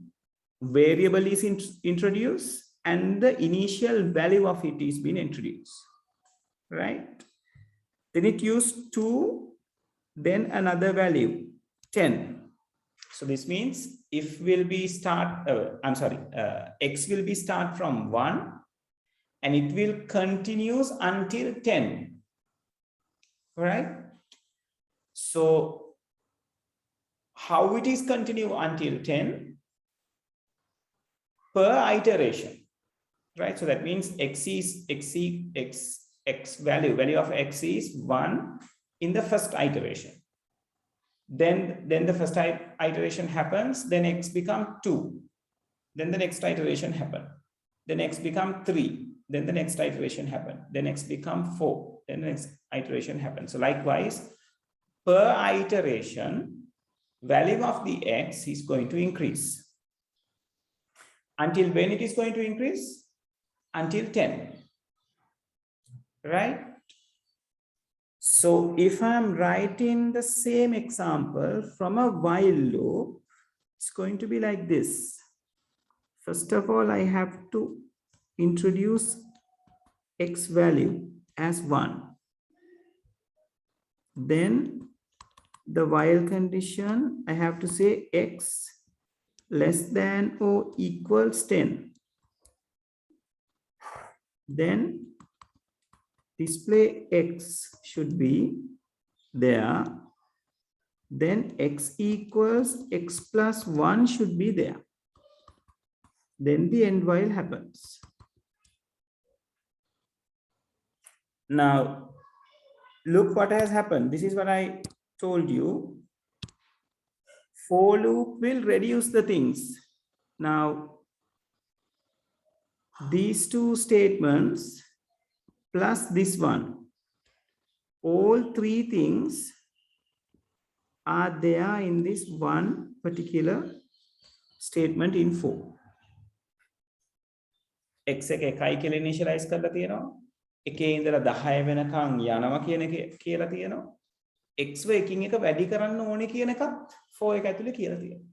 variable is introduced and the initial value of it is being introduced, right? Then it used 2, then another value 10. So this means if will be start, x will be start from 1 and it will continues until 10, right? So how it is continue until 10? Per iteration, right? So that means value of x is 1 in the first iteration. Then the first iteration happens, then x become 2. Then the next iteration happen. Then x become 3. Then the next iteration happen. Then x become 4. Then the next iteration happens. So likewise, per iteration, value of the x is going to increase. Until when it is going to increase? Until 10, right? So if I'm writing the same example from a while loop, it's going to be like this. First of all, I have to introduce x value as 1. Then the while condition, I have to say x less than or equals 10. Then display x should be there. Then x equals x plus 1 should be there. Then the end while happens. Now, look what has happened. This is what I told you. For loop will reduce the things. Now, these two statements plus this one, all three things are there in this one particular statement in for. x එක 1යි කියලා initialize කරලා තියෙනවා. එකේ ඉඳලා 10 වෙනකන් යනවා කියන එක කියලා තියෙනවා. x ව එකින් එක වැඩි කරන්න ඕනේ කියන එකත් for එක ඇතුලේ කියලා තියෙනවා.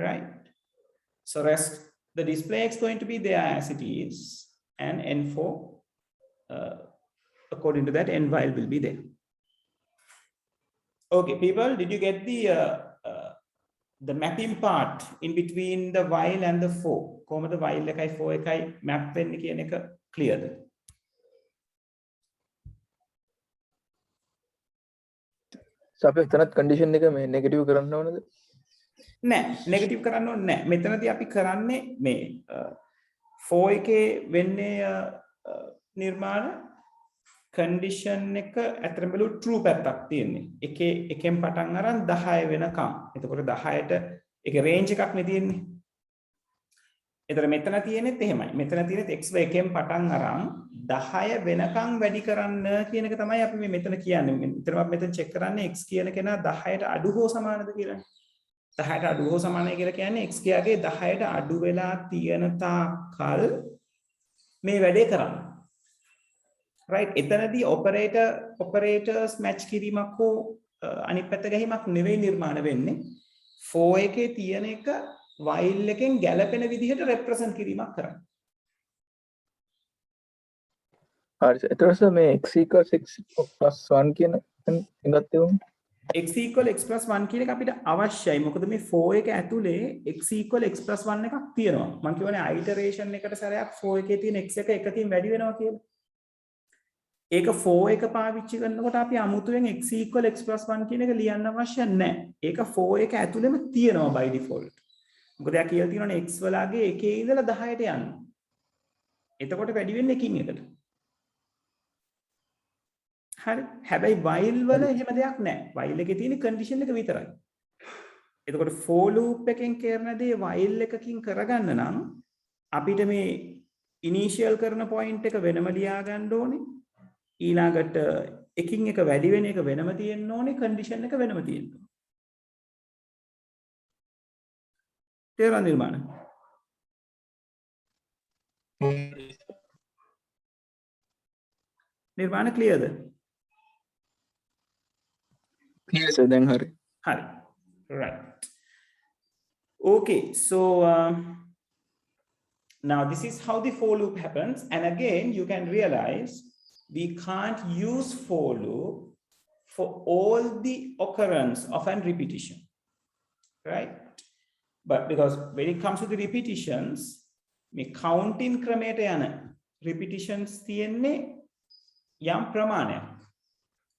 Right? So rest the display x going to be there as it is, and n4 according to that n while will be there. Okay, people, did you get the mapping part in between the while and the for? කොහොමද while එකයි for එකයි map වෙන්නේ කියන එක clearද? So අපි එතනත් condition එක මේ negative කරන්න ඕනද? නෑ, negative කරන්න ඕනේ නෑ. මෙතනදී අපි කරන්නේ මේ for එකේ වෙන්නේ නිර්මාණ condition එක අතරම බැලුව true පැත්තක් තියෙන්නේ. එකෙන් පටන් අරන් 10 වෙනකම්. එතකොට 10ට ඒක range එකක් නේ තියෙන්නේ. එතන මෙතන තියෙනෙත් එහෙමයි. මෙතන තියෙනෙත් x එකෙන් පටන් අරන් 10 වෙනකන් වැඩි කරන්න කියන එක තමයි අපි මේ මෙතන කියන්නේ. මෙතන අපි මෙතන චෙක් කරන්නේ x කියන කෙනා 10ට අඩු හෝ සමානද කියලා. 10ට අඩු හෝ සමානයි කියලා කියන්නේ x කයාගේ 10ට අඩු වෙලා තියෙන තාක්කල් මේ වැඩේ කරන්න. right එතනදී operators match කිරීමක් හෝ අනිත් පැත්ත ගැහිමක් නෙවෙයි නිර්මාණය වෙන්නේ. for එකේ තියෙන එක while එකෙන් ගැලපෙන විදිහට represent කිරීමක් කරන්න. හරි එතකොට මේ x = x + 1 කියන එකත් එවුම් x = x + 1 කියන එක අපිට අවශ්‍යයි. මොකද මේ for එක ඇතුලේ x = x + 1 එකක් තියෙනවා. මම කියවනේ iteration එකට සැරයක් for එකේ තියෙන x එක එකකින් වැඩි වෙනවා කියලා. ඒක for එක පාවිච්චි කරනකොට අපි අමුතුවෙන් x = x + 1 කියන එක ලියන්න අවශ්‍ය නැහැ. ඒක for එක ඇතුලේම තියෙනවා by default. මොකද එයා කියලා තියෙනවානේ x වලගේ එකේ ඉඳලා 10ට යන්න. එතකොට වැඩි වෙන්නේ එකින් එකට. හරි. හැබැයි while වල එහෙම දෙයක් නැහැ. while එකේ තියෙන condition එක විතරයි. එතකොට for loop එකෙන් කරන දේ while එකකින් කරගන්න නම් අපිට මේ initial කරන point එක වෙනම ලියා ගන්න ඕනේ. ඊළඟට එකින් එක වැඩි වෙන එක වෙනම තියෙන්න ඕනේ. condition එක වෙනම තියෙන්න ඕනේ. තේරුණා නිර්මාණ? නිර්මාණ clearද? yes දැන් හරි. Hari. Right. Okay, so now this is how the for loop happens. And again, you can realize we can't use for loop for all the occurrence of an repetition, right? But because when it comes to the repetitions, we count in krameta yana repetitions tiyenne yam pramanayak.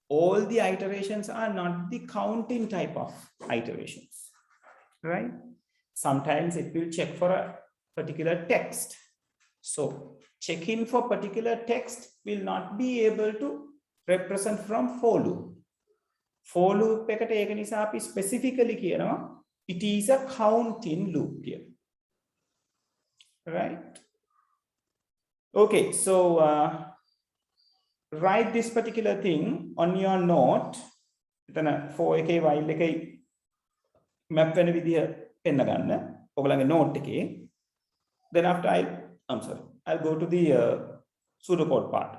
All the iterations are not the counting type of iterations, right? Sometimes it will check for a particular text. So checking for particular text will not be able to represent from for loop. For loop ekata eka nisa api specifically kiyanawa it is a counting loop here, right? Okay, so write this particular thing on your note. එතන for එකේ while එකේ map වෙන විදිය පෙන්න ගන්න ඔයගලගේ note එකේ. Then after I'll go to the pseudocode part.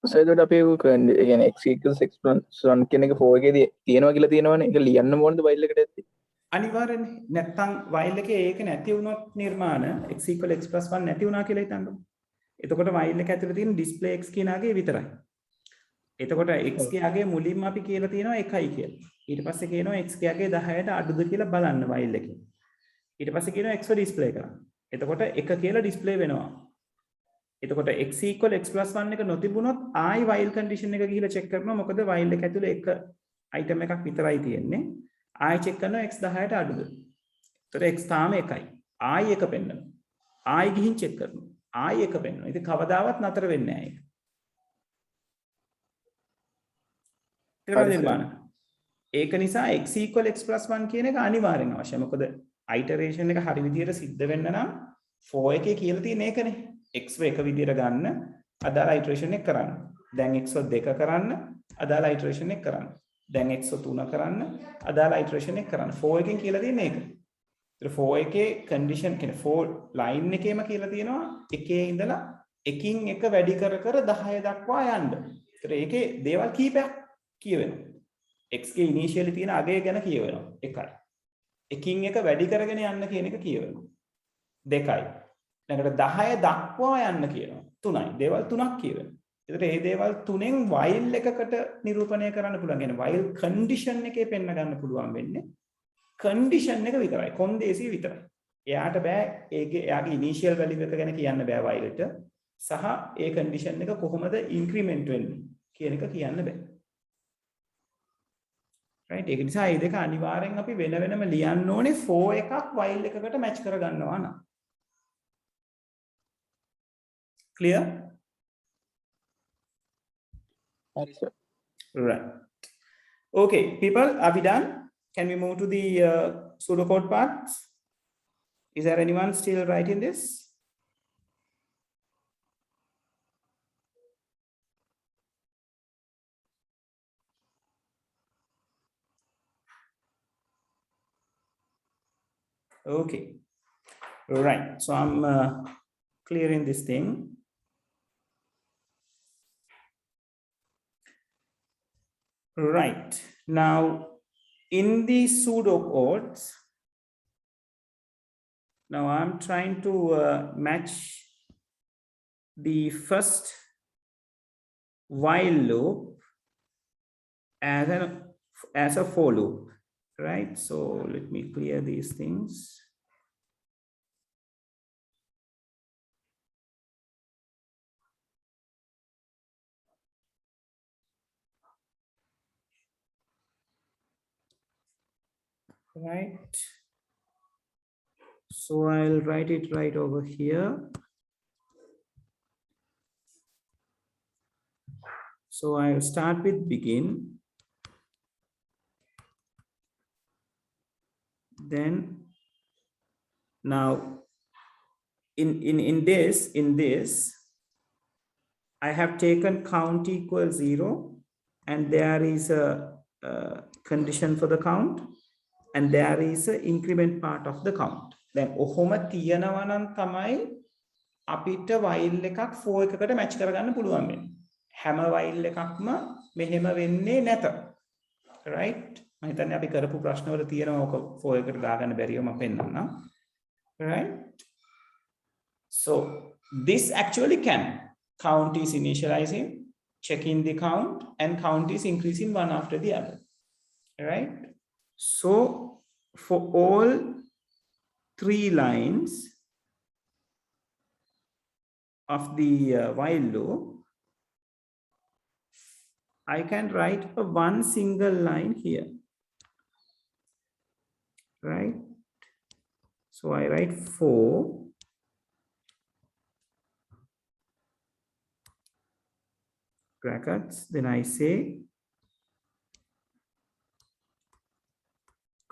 සයිදට අපේ කියන්නේ x = x + 1 කියන එක for එකේදී තියෙනවා කියලා තියෙනවනේ. ඒක ලියන්න ඕනද while එකට ඇත්තේ? අනිවාර්යෙන්නේ. නැත්තම් while එකේ ඒක නැති වුණොත් නිර්මාණ x = x + 1 නැති වුණා කියලා හිතන්නකො. එතකොට while එක ඇතුලේ තියෙන display x කියන අගේ විතරයි. එතකොට x කයාගේ මුලින්ම අපි කියලා තියෙනවා 1යි කියලා. ඊට පස්සේ කියනවා x කයාගේ 10ට අඩුද කියලා බලන්න while එකේ. ඊට පස්සේ කියනවා x display කරන්න. එතකොට 1 කියලා display වෙනවා. එතකොට x = x + 1 එක නොතිබුණොත් ආයි while condition එක ගිහිල්ලා check කරනවා. මොකද while එක ඇතුලේ එක item එකක් විතරයි තියෙන්නේ. ආයි check කරනවා x 10ට අඩුද. එතකොට x තාම 1යි. ආයි 1 පෙන්නනවා. ආයි ගිහින් check කරනවා. ආයි 1 පෙන්නනවා. ඉතින් කවදාවත් නතර වෙන්නේ නැහැ ඒක. ඒක නිසා x = x + 1 කියන එක අනිවාර්යෙන් අවශ්‍යයි. මොකද iteration එක හරි විදියට සිද්ධ වෙන්න නම් for එකේ කියලා තියෙන එකනේ. x එක විදියට ගන්න අදාළ iteration එක කරන්න. දැන් x2 කරන්න අදාළ iteration එක කරන්න. දැන් x3 කරන්න අදාළ iteration එක කරන්න. 4 එකෙන් කියලා තියෙන්නේ ඒක. ඒතර 4 එකේ condition කියන්නේ 4 line එකේම කියලා තියෙනවා එකේ ඉඳලා එකින් එක වැඩි කර කර 10 දක්වා යන්න. ඒතර ඒකේ දේවල් කීපයක් කියවෙනවා. x ගේ initially තියෙන අගය ගැන කියවෙනවා. එකයි. එකින් එක වැඩි කරගෙන යන්න කියන එක කියවෙනවා. දෙකයි. ඊළඟට 10 දක්වා යන්න කියනවා. තුනයි. දේවල් තුනක් කියවෙනවා. ඒතර මේ දේවල් තුනෙන් while එකකට නිරූපණය කරන්න පුළුවන්. يعني while condition එකේ පෙන්න ගන්න පුළුවන් වෙන්නේ condition එක විතරයි. කොන්දේසිය විතරයි. එයාට බෑ එයාගේ initial value එක ගැන කියන්න බෑ while එට. සහ ඒ condition එක කොහොමද increment වෙන්නේ කියන එක කියන්න බෑ. right? ඒක නිසා මේ දෙක අනිවාර්යෙන් අපි වෙන වෙනම ලියන්න ඕනේ for එකක් while එකකට match කර ගන්නවා නම්. clear? Right. Okay, people, are we done? Can we move to the pseudocode part? Is there anyone still writing this? Okay. Right. So I'm clearing this thing. Right. Now, in the pseudocodes, now I'm trying to match the first while loop as a for loop, right? So let me clear these things. Right. So I'll write it right over here. So I'll start with begin. Then now in this I have taken count equals 0 and there is a condition for the count. And there is an increment part of the count. Then ඔහොම තියනවා නම් තමයි අපිට while එකක් for එකකට match කරගන්න පුළුවන් වෙන්නේ. හැම while එකක්ම මෙහෙම වෙන්නේ නැත. Right? මම හිතන්නේ අපි කරපු ප්‍රශ්නවල තියෙනවා ඔක for එකට දාගන්න බැරිව මම පෙන්නන්නම්. Right? So this actually can. Count is initializing, checking the count, and count is increasing one after the other. Right? So for all 3 lines of the while loop, I can write a one single line here, right? So I write for brackets, then I say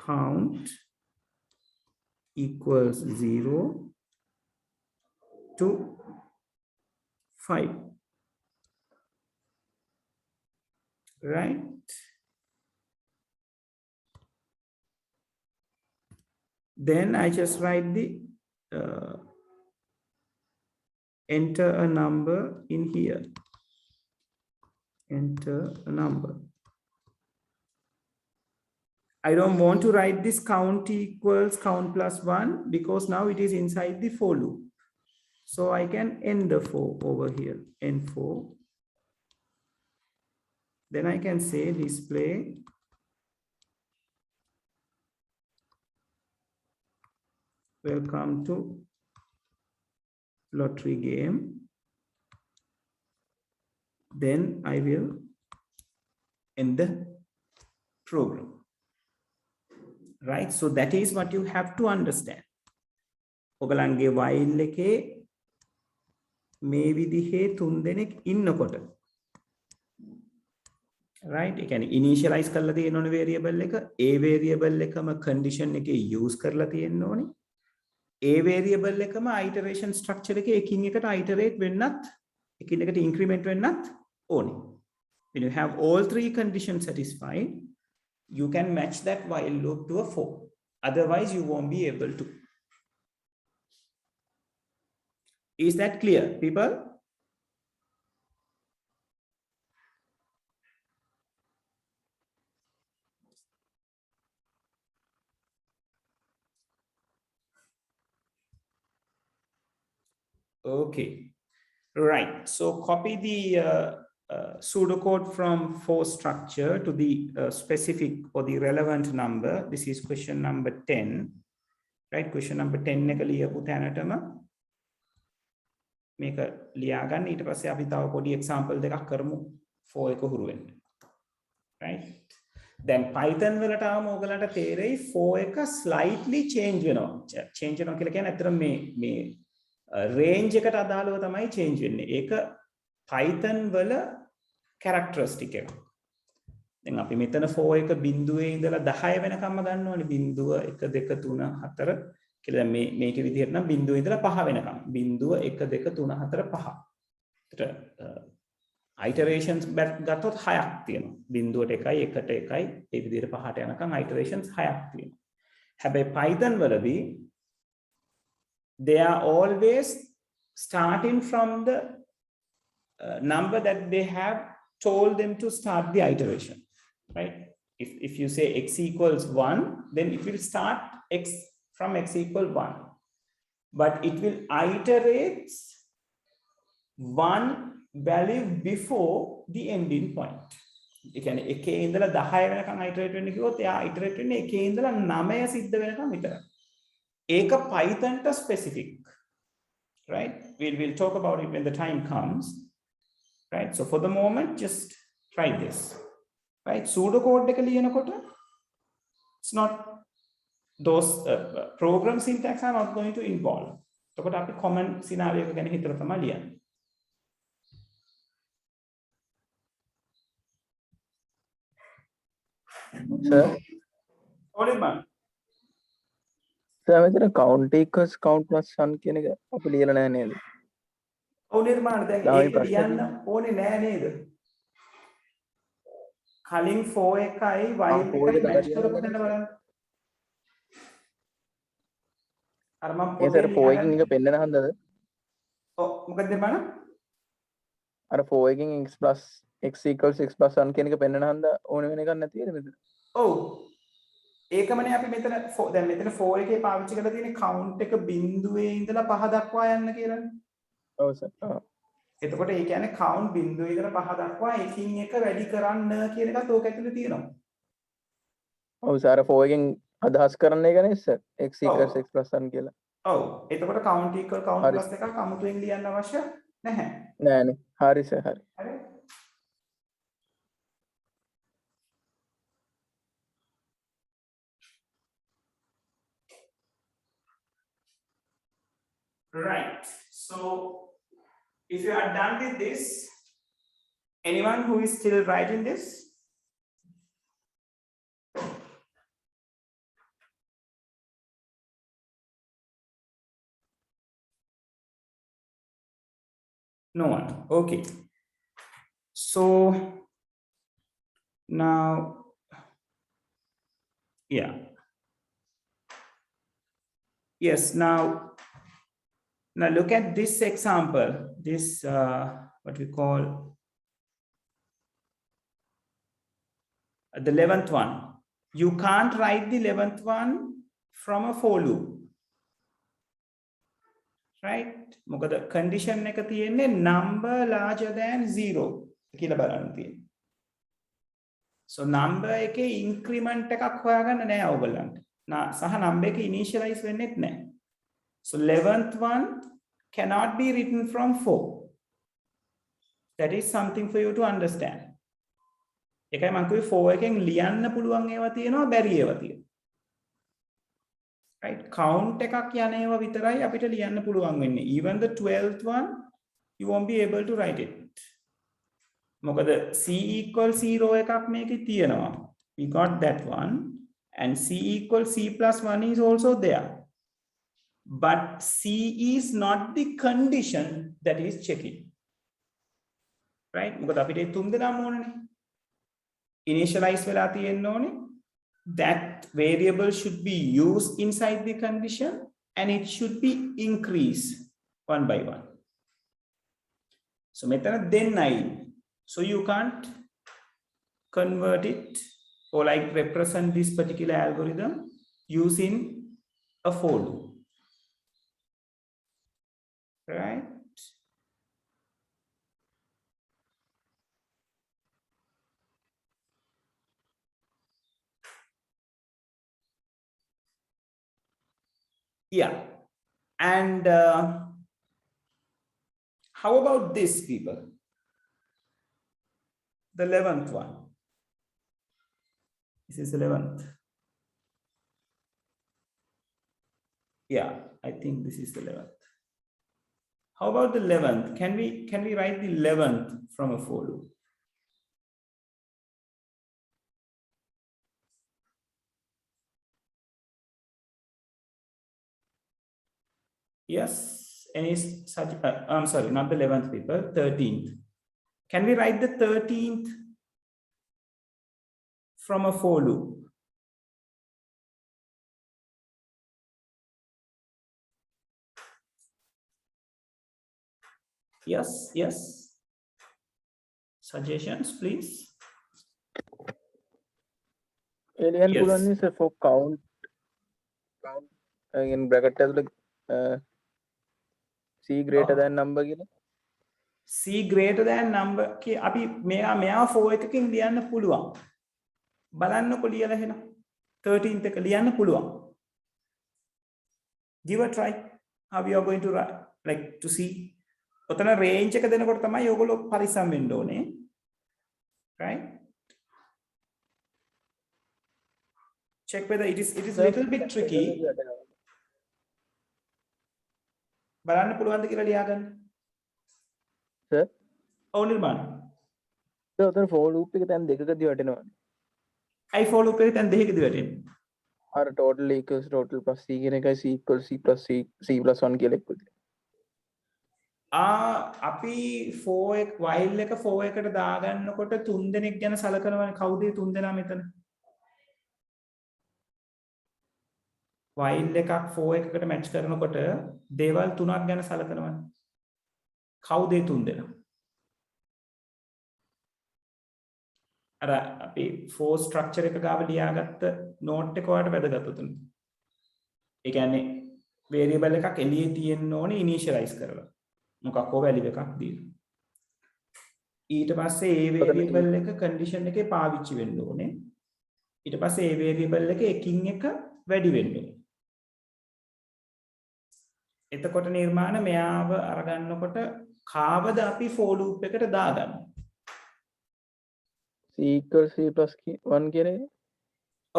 count equals 0 to 5, right? Then I just write the enter a number in here, enter a number. I don't want to write this count equals count plus 1 because now it is inside the for loop. So I can end the for over here, end for. Then I can say display welcome to lottery game. Then I will end the program. Right? So that is what you have to understand. ඔගලන්ගේ while එකේ මේ විදිහේ 3 දෙනෙක් ඉන්නකොට right? ඒ කියන්නේ initialize කරලා තියෙන ඕනේ variable එක. ඒ variable එකම condition එකේ use කරලා තියෙන්න ඕනේ. ඒ variable එකම iteration structure එකේ එකින් එකට iterate වෙන්නත් එකින් එකට increment වෙන්නත් ඕනේ. When you have all three conditions satisfied, you can match that while loop to a for. Otherwise, you won't be able to. Is that clear, people? Okay, right. So copy the pseudocode from for structure to the specific or the relevant number. This is question number 10, right? Question number 10 එක ලියපු තැනටම මේක ලියාගන්න. ඊට පස්සේ අපි තව පොඩි example දෙකක් කරමු for එක හුරු වෙන්න. Right? Then Python වලට ආවම ඔයගලන්ට තේරෙයි for එක slightly change වෙනවා. change වෙනවා කියලා කියන්නේ අතන මේ range එකට අදාළව තමයි change වෙන්නේ. ඒක Python වල characteristic එක. දැන් අපි මෙතන for එක බිඳුවේ ඉඳලා 10 වෙනකම්ම ගන්නවනේ. 0 1 2 3 4 කියලා. දැන් මේක විදිහට නම් බිඳුවේ ඉඳලා 5 වෙනකම්. 0 1 2 3 4 5. ඒකට iterations ගත්තොත් 6ක් තියෙනවා. 0ට 1යි 1ට 1යි ඒ විදිහට 5ට යනකම් iterations 6ක් තියෙනවා. හැබැයි Python වලදී they are always starting from the number that they have told them to start the iteration, right? If you say x equals 1, then it will start from x equal 1, but it will iterate one value before the ending point. ඒ කියන්නේ 1 ඉඳලා 10 වෙනකන් iterate වෙන්න කිව්වොත් එයා iterate වෙන්නේ 1 ඉඳලා 9 සිද්ධ වෙනකන් විතරයි. ඒක Python to specific, right? We'll talk about it when the time comes, right? So for the moment, just try this, right? Pseudocode එක ලියනකොට it's not those program syntax are not going to involve. එතකොට අපි common scenario එක ගැන හිතලා තමයි ලියන්නේ. Sir, ඕනේ බං. සර් මෙතන count equals count plus 1 කියන එක අපි ලියලා නැහැ නේද? ඔව් නිර්මාණ දැන් ඒක ලියන්න ඕනේ නෑ නේද? කලින් for එකයි while එකයි match කරපු තැන බලන්න. අර මම ඒ සර් for එකකින් එක පෙන්නන හන්දද? ඔව් මොකද නිර්මාණ? අර for එකකින් x equals x plus 1 කියන එක පෙන්නන හන්ද ඕන වෙන එකක් නැතිද මෙතන? ඔව් ඒකමනේ අපි මෙතන දැන් මෙතන 4 එකේ පාවිච්චි කරලා තියෙන්නේ count එක බිඳුවේ ඉඳලා 5 දක්වා යන්න කියලානේ. ඔව් සර්. ඔව්. එතකොට ඒ කියන්නේ count බිඳුවේ ඉඳලා 5 දක්වා එකින් එක වැඩි කරන්න කියන එකත් ඕක ඇතුලේ තියෙනවා. ඔව් සර් 4 එකෙන් අදහස් කරන්නේ ඒක නේ sir x equals x plus 1 කියලා. ඔව් එතකොට count equal count plus එකක් අමුතුවෙන් ලියන්න අවශ්‍ය නැහැ. නෑනේ. හරි සර් හරි. හරි. Right. So if you are done with this, anyone who is still writing this? No one. Okay. So now, yeah. Yes, now look at this example, this what we call the 11th one. You can't write the 11th one from a for loop, right? මොකද condition එක තියෙන්නේ number larger than 0 කියලා බලන්න තියෙන්නේ. So number එකේ increment එකක් හොයාගන්න නෑ ඔයගොල්ලන්ට. සහ number එක initialize වෙන්නෙත් නෑ. So 11th one cannot be written from 4. That is something for you to understand. එකයි මම කිව්වේ 4 එකෙන් ලියන්න පුළුවන් ඒවා තියෙනවා බැරි ඒවා තියෙනවා. Right? Count එකක් යන ඒවා විතරයි අපිට ලියන්න පුළුවන් වෙන්නේ. Even the 12th one you won't be able to write it. මොකද c equal 0 එකක් මේකේ තියෙනවා. We got that one and c equal c plus 1 is also there. But C is not the condition that is checking. right? මොකද අපිට ඒ තුන් දෙනාම ඕනනේ. initialize වෙලා තියෙන්න ඕනේ. That variable should be used inside the condition and it should be increased one by one. So මෙතන දෙන්නයි. So you can't convert it or like represent this particular algorithm using a for loop, right? Yeah. And how about this, people? The 11th one. This is 11th. Yeah, I think this is the 11th. How about the 11th? Can we write the 11th from a for loop? Yes, any such I'm sorry, not the 11th, people, 13th. Can we write the 13th from a for loop? Yes, yes. Suggestions, please. Alien Yes. පුළුවන් නේ for count in bracket ඇතුළේ c greater than number කියලා. C greater than number අපි මෙයා 4 එකකින් ලියන්න පුළුවන්. බලන්නකො ලියලා එහෙනම් 13th එක ලියන්න පුළුවන්. Give a try how you are going to write, like to see. ඔතන range එක දෙනකොට තමයි ඔයගොල්ලෝ පරිස්සම් වෙන්න ඕනේ. Right? Check whether it is little bit tricky. බලන්න පුළුවන්ද කියලා ලියාගන්න. sir ඔව් නිර්මාණ. ඔතන for loop එක දැන් දෙකකදී වටෙනවා. I for loop එක දැන් දෙකකදී වැටෙන්නේ. අර total equals total plus c කියන එකයි c equals c plus c plus 1 කියලා එක්කද. අපි 4 එක while එක 4 එකට දාගන්නකොට තුන් දෙනෙක් ගැන සලකනවනේ. කවුද ඒ තුන් දෙනා මෙතන? while එකක් 4 එකකට match කරනකොට දේවල් තුනක් ගැන සලකනවනේ. කවුද ඒ තුන් දෙනා? අර අපි 4 structure එක ගාව ලියාගත්ත note එක ඔයාලට වැදගත් උතුම්. ඒ කියන්නේ variable එකක් එළියේ තියෙන්න ඕනේ initialize කරලා. මොකක් හෝ value එකක් දීලා. ඊට පස්සේ ඒ variable එක condition එකේ පාවිච්චි වෙන්න ඕනේ. ඊට පස්සේ ඒ variable එක එකින් එක වැඩි වෙන්න ඕනේ. එතකොට නිර්මාණ මෙයාව අරගන්නකොට කාවද අපි for loop එකට දාගන්නේ? c equals c plus 1 කියන එක.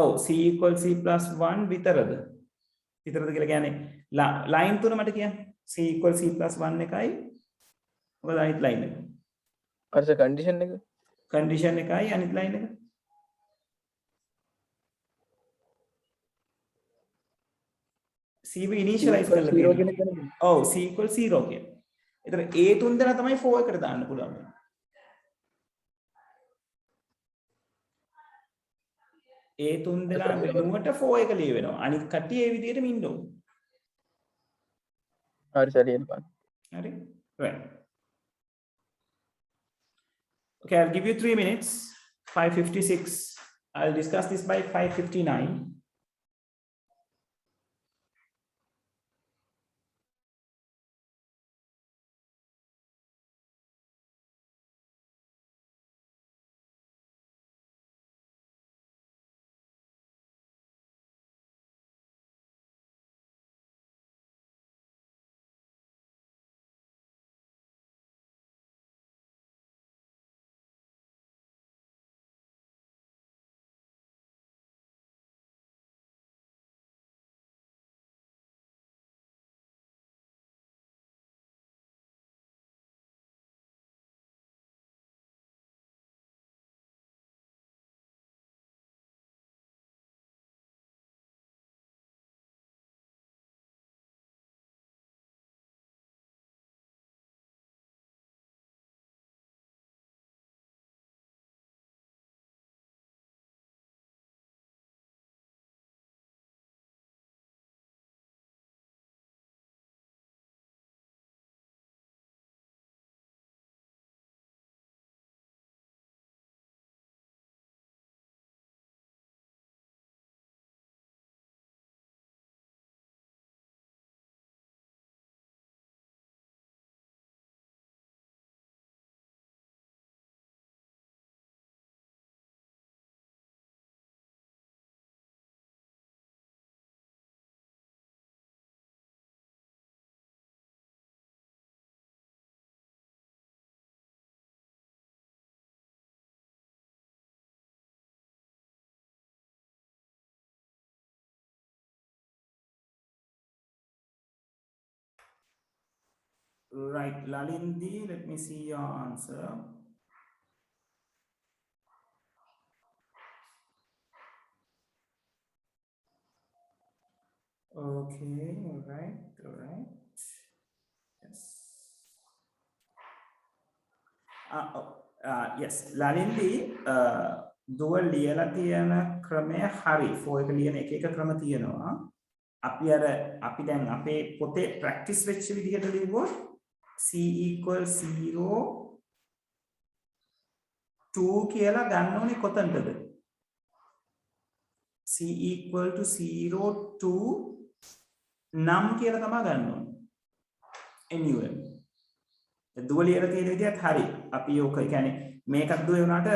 ඔව් c equals c plus 1 විතරද? විතරද කියලා කියන්නේ line තුන මට කියන්න. c equals c plus 1 එකයි මොකද අනිත් line එක? අර condition එක. condition එකයි අනිත් line එක. c initialize කරලා තියෙනවා. ඔව් c equals 0 කියන. ඒතර ඒ තුන් දෙනා තමයි 4 එකට දාන්න පුළුවන්. ඒ තුන් දෙනා වෙනුවට 4 එක ලිය වෙනවා. අනිත් කට්ටිය ඒ විදිහටම ඉන්න ඕනේ. හරි සරියනවා. හරි. Right. Okay, I'll give you 3 minutes. 5:56. I'll discuss this by 5:59. Right, Lalindi, let me see your answer. Okay, all right. Yes. Yes, Lalindi, දුව ලියලා තියෙන ක්‍රමය හරි. for එක ලියන එක ක්‍රම තියෙනවා. අපි දැන් අපේ පොතේ ප්‍රැක්ටිස් වෙච්ච විදිහට ලිව්වොත් c equals 0 2 කියලා ගන්න ඕනේ කොතනටද? c equal to 0 2 නම් කියලා තමයි ගන්න ඕනේ. anyway දුව ලියලා තියෙන විදිහත් හරි. අපි ඔක කියන්නේ මේකත් දුවේ වුණාට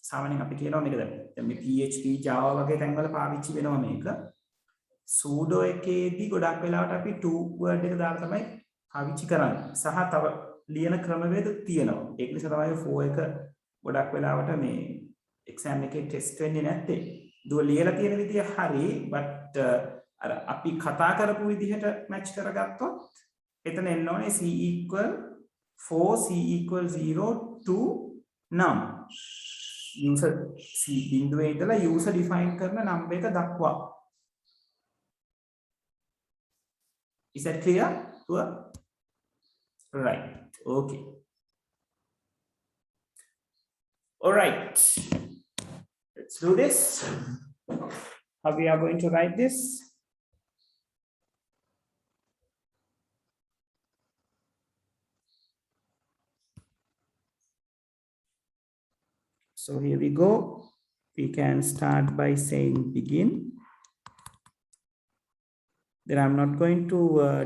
සාමාන්‍යයෙන් අපි කියනවා මේක දැන් මේ PHP Java වගේ තැන්වල පාවිච්චි වෙනවා මේක. sudo එකේදී ගොඩක් වෙලාවට අපි to word එක දාලා තමයි පාවිච්චි කරන්නේ. සහ තව ලියන ක්‍රමවේද තියෙනවා. ඒක නිසා තමයි for එක ගොඩක් වෙලාවට මේ exam එකේ test වෙන්නේ නැත්තේ. දුව ලියලා තියෙන විදිය හරි but අර අපි කතා කරපු විදිහට match කරගත්තොත් එතන එන්න ඕනේ c equal 4 c equal 0 to num. user c බිඳුවේ ඉඳලා user define කරන number එක දක්වා. Is that clear? Right. Okay. All right. Let's do this. How we are going to write this? So here we go. We can start by saying begin. Then I'm not going to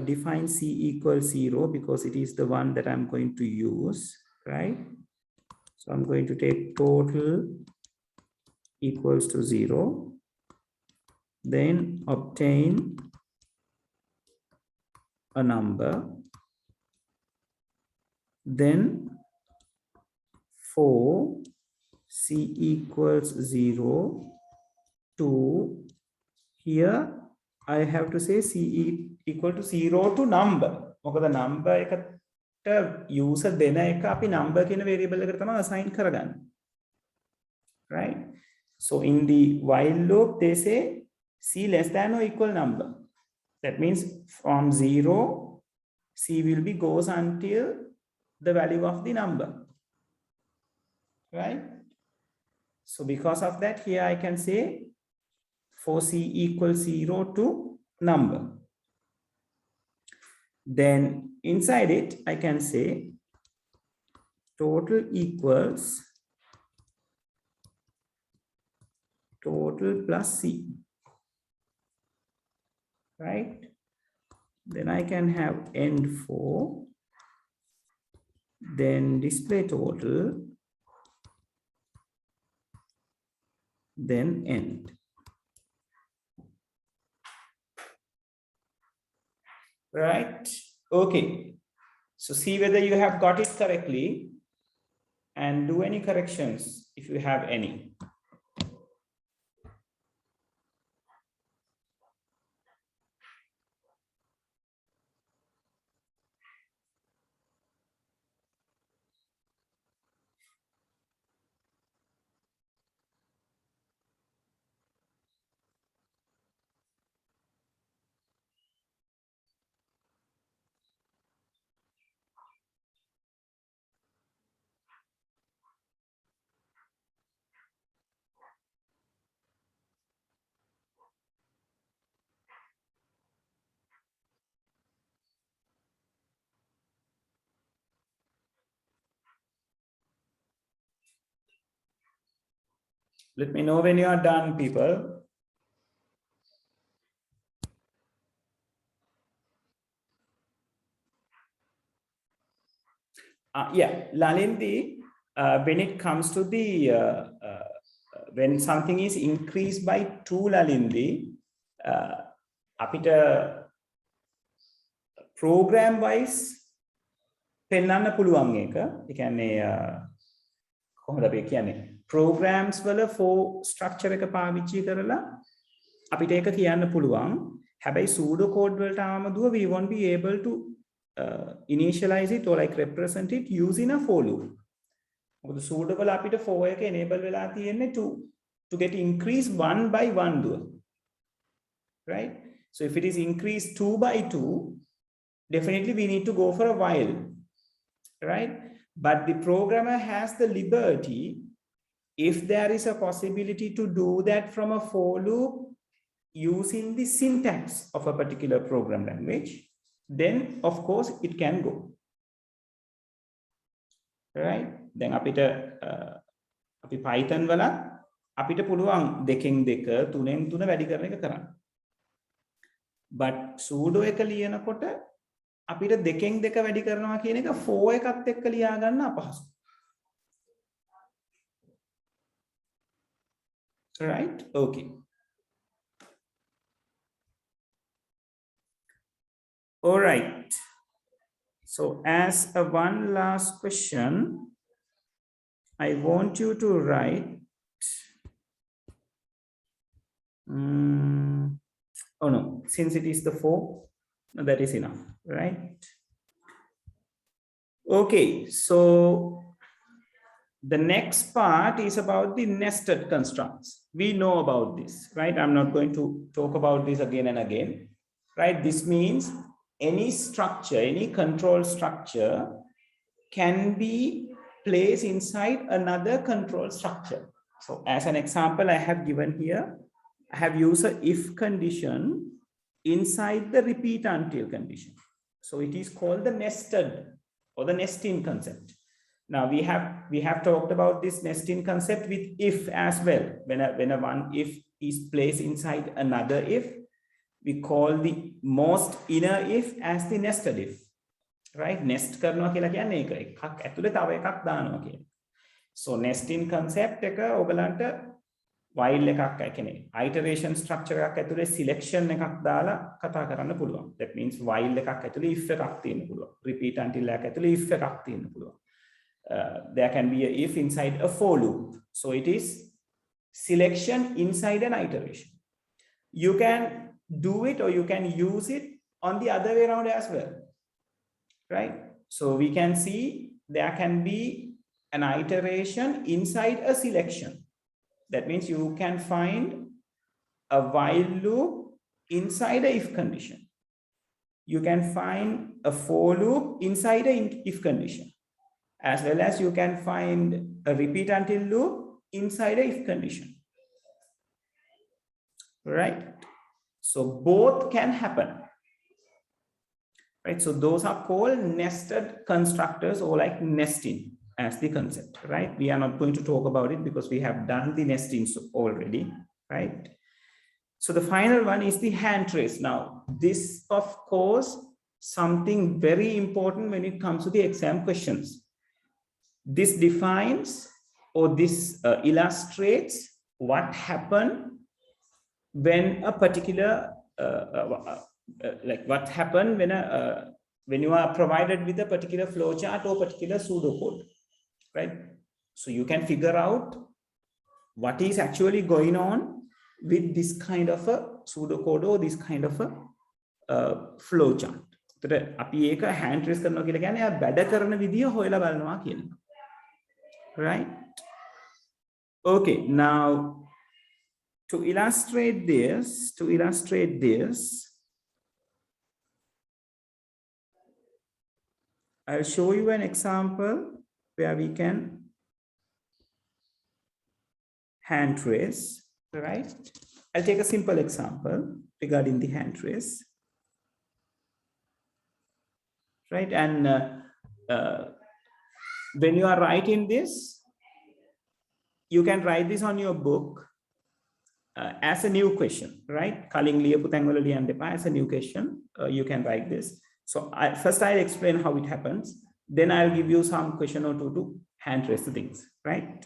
define c equals 0 because it is the one that I'm going to use, right? So I'm going to take total equals to 0, then obtain a number, then for c equals 0 to here I have to say c equal to 0 to number. මොකද number එකට user දෙන එක අපි number කියන variable එකට තමයි assign කරගන්නේ. Right? So in the while loop they say c less than or equal number. That means from 0 c will be goes until the value of the number. Right? So because of that here I can say for c equals 0 to number. Then inside it, I can say total equals total plus c. Right? Then I can have end for, then display total, then end. Right? Okay. So see whether you have got it correctly and do any corrections if you have any. Let me know when you are done, people. Yeah, Lalindi, when it comes to the, when something is increased by 2 Lalindi, apita program wise, පෙන්වන්න පුළුවන් එක. ඒ කියන්නේ කොහොමද අපි කියන්නේ programs වල for structure එක පාවිච්චි කරලා අපිට ඒක කියන්න පුළුවන්. හැබැයි pseudo code වලට ආවම දුව we won't be able to initialize it or like represent it using a for loop. The sudo වල අපිට for එක enable වෙලා තියෙන්නේ to get increase 1 by 1 දුව. Right? So if it is increased 2 by 2, definitely we need to go for a while. Right? But the programmer has the liberty, if there is a possibility to do that from a for loop using the syntax of a particular program language, then of course it can go. Right? Then අපිට අපි Python වල අපිට පුළුවන් දෙකෙන් දෙක තුනෙන් තුන වැඩි කරන එක කරන්න. But sudo එක ලියනකොට අපිට දෙකෙන් දෙක වැඩි කරනවා කියන එක for එකත් එක්ක ලියා ගන්න අපහසුයි. Right? Okay. All right. So as a one last question, I want you to write. Oh no, since it is the 4, that is enough, right? Okay, so the next part is about the nested constructs. We know about this, right? I'm not going to talk about this again and again, right? This means any structure, any control structure can be placed inside another control structure. So as an example, I have given here, I have used a if condition inside the repeat until condition. So it is called the nested or the nesting concept. Now we have talked about this nesting concept with if as well. When a one if is placed inside another if, we call the most inner if as the nested if. Right? Nest කරනවා කියලා කියන්නේ ඒක එකක් ඇතුලේ තව එකක් දානවා කියන. So nesting concept එක ඔයගලන්ට while එකක් කියන්නේ iteration structure එකක් ඇතුලේ selection එකක් දාලා කතා කරන්න පුළුවන්. That means while එකක් ඇතුලේ if එකක් තියෙන්න පුළුවන්. Repeat until එකක් ඇතුලේ if එකක් තියෙන්න පුළුවන්. There can be a if inside a for loop. So it is selection inside an iteration. You can do it or you can use it on the other way around as well. Right? So we can see there can be an iteration inside a selection. That means you can find a while loop inside a if condition. You can find a for loop inside a if condition, as well as you can find a repeat until loop inside a if condition. Right? So both can happen. Right? So those are called nested constructors or like nesting as the concept, right? We are not going to talk about it because we have done the nesting already, right? So the final one is the hand trace. Now, this of course, something very important when it comes to the exam questions. This defines or this illustrates what happened when a particular like what happened when you are provided with a particular flowchart or particular pseudocode, right? So you can figure out what is actually going on with this kind of a pseudocode or this kind of a flowchart. So අපි ඒක hand trace කරනවා කියලා කියන්නේ ආ වැඩ කරන විදිය හොයලා බලනවා කියන. Right? Okay, now to illustrate this, I'll show you an example where we can hand trace, right? I'll take a simple example regarding the hand trace, right? And when you are writing this, you can write this on your book as a new question, right? Kaliන් ලියපු තැන්වල ලියන්න එපා, as a new question, you can write this. So first I'll explain how it happens. Then I'll give you some question or two to hand trace the things, right?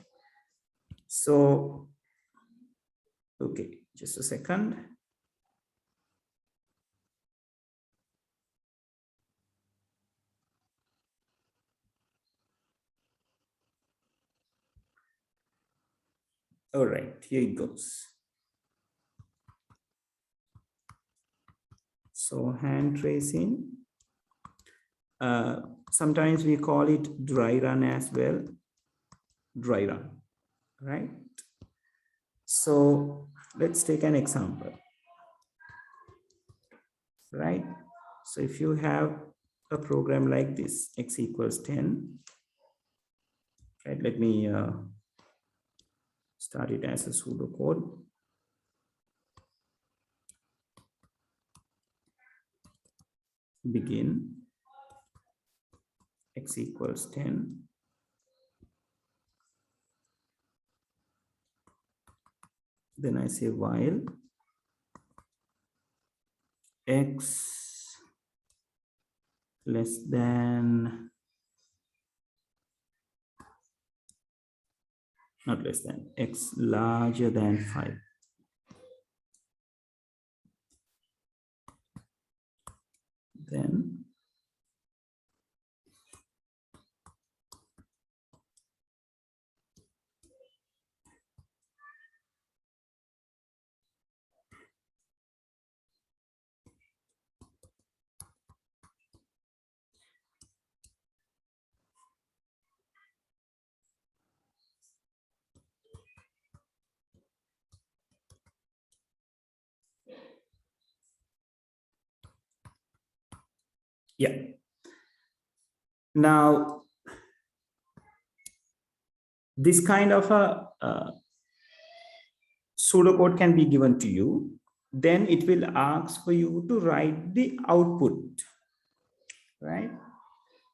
So, okay, just a second. All right, here it goes. So hand tracing. Sometimes we call it dry run as well, dry run, right? So let's take an example, right? So if you have a program like this, x equals 10, right? Let me start it as a pseudocode. Begin x equals 10. Then I say while x less than, not less than, x larger than 5. Then yeah. Now, this kind of a pseudocode can be given to you. Then it will ask for you to write the output, right?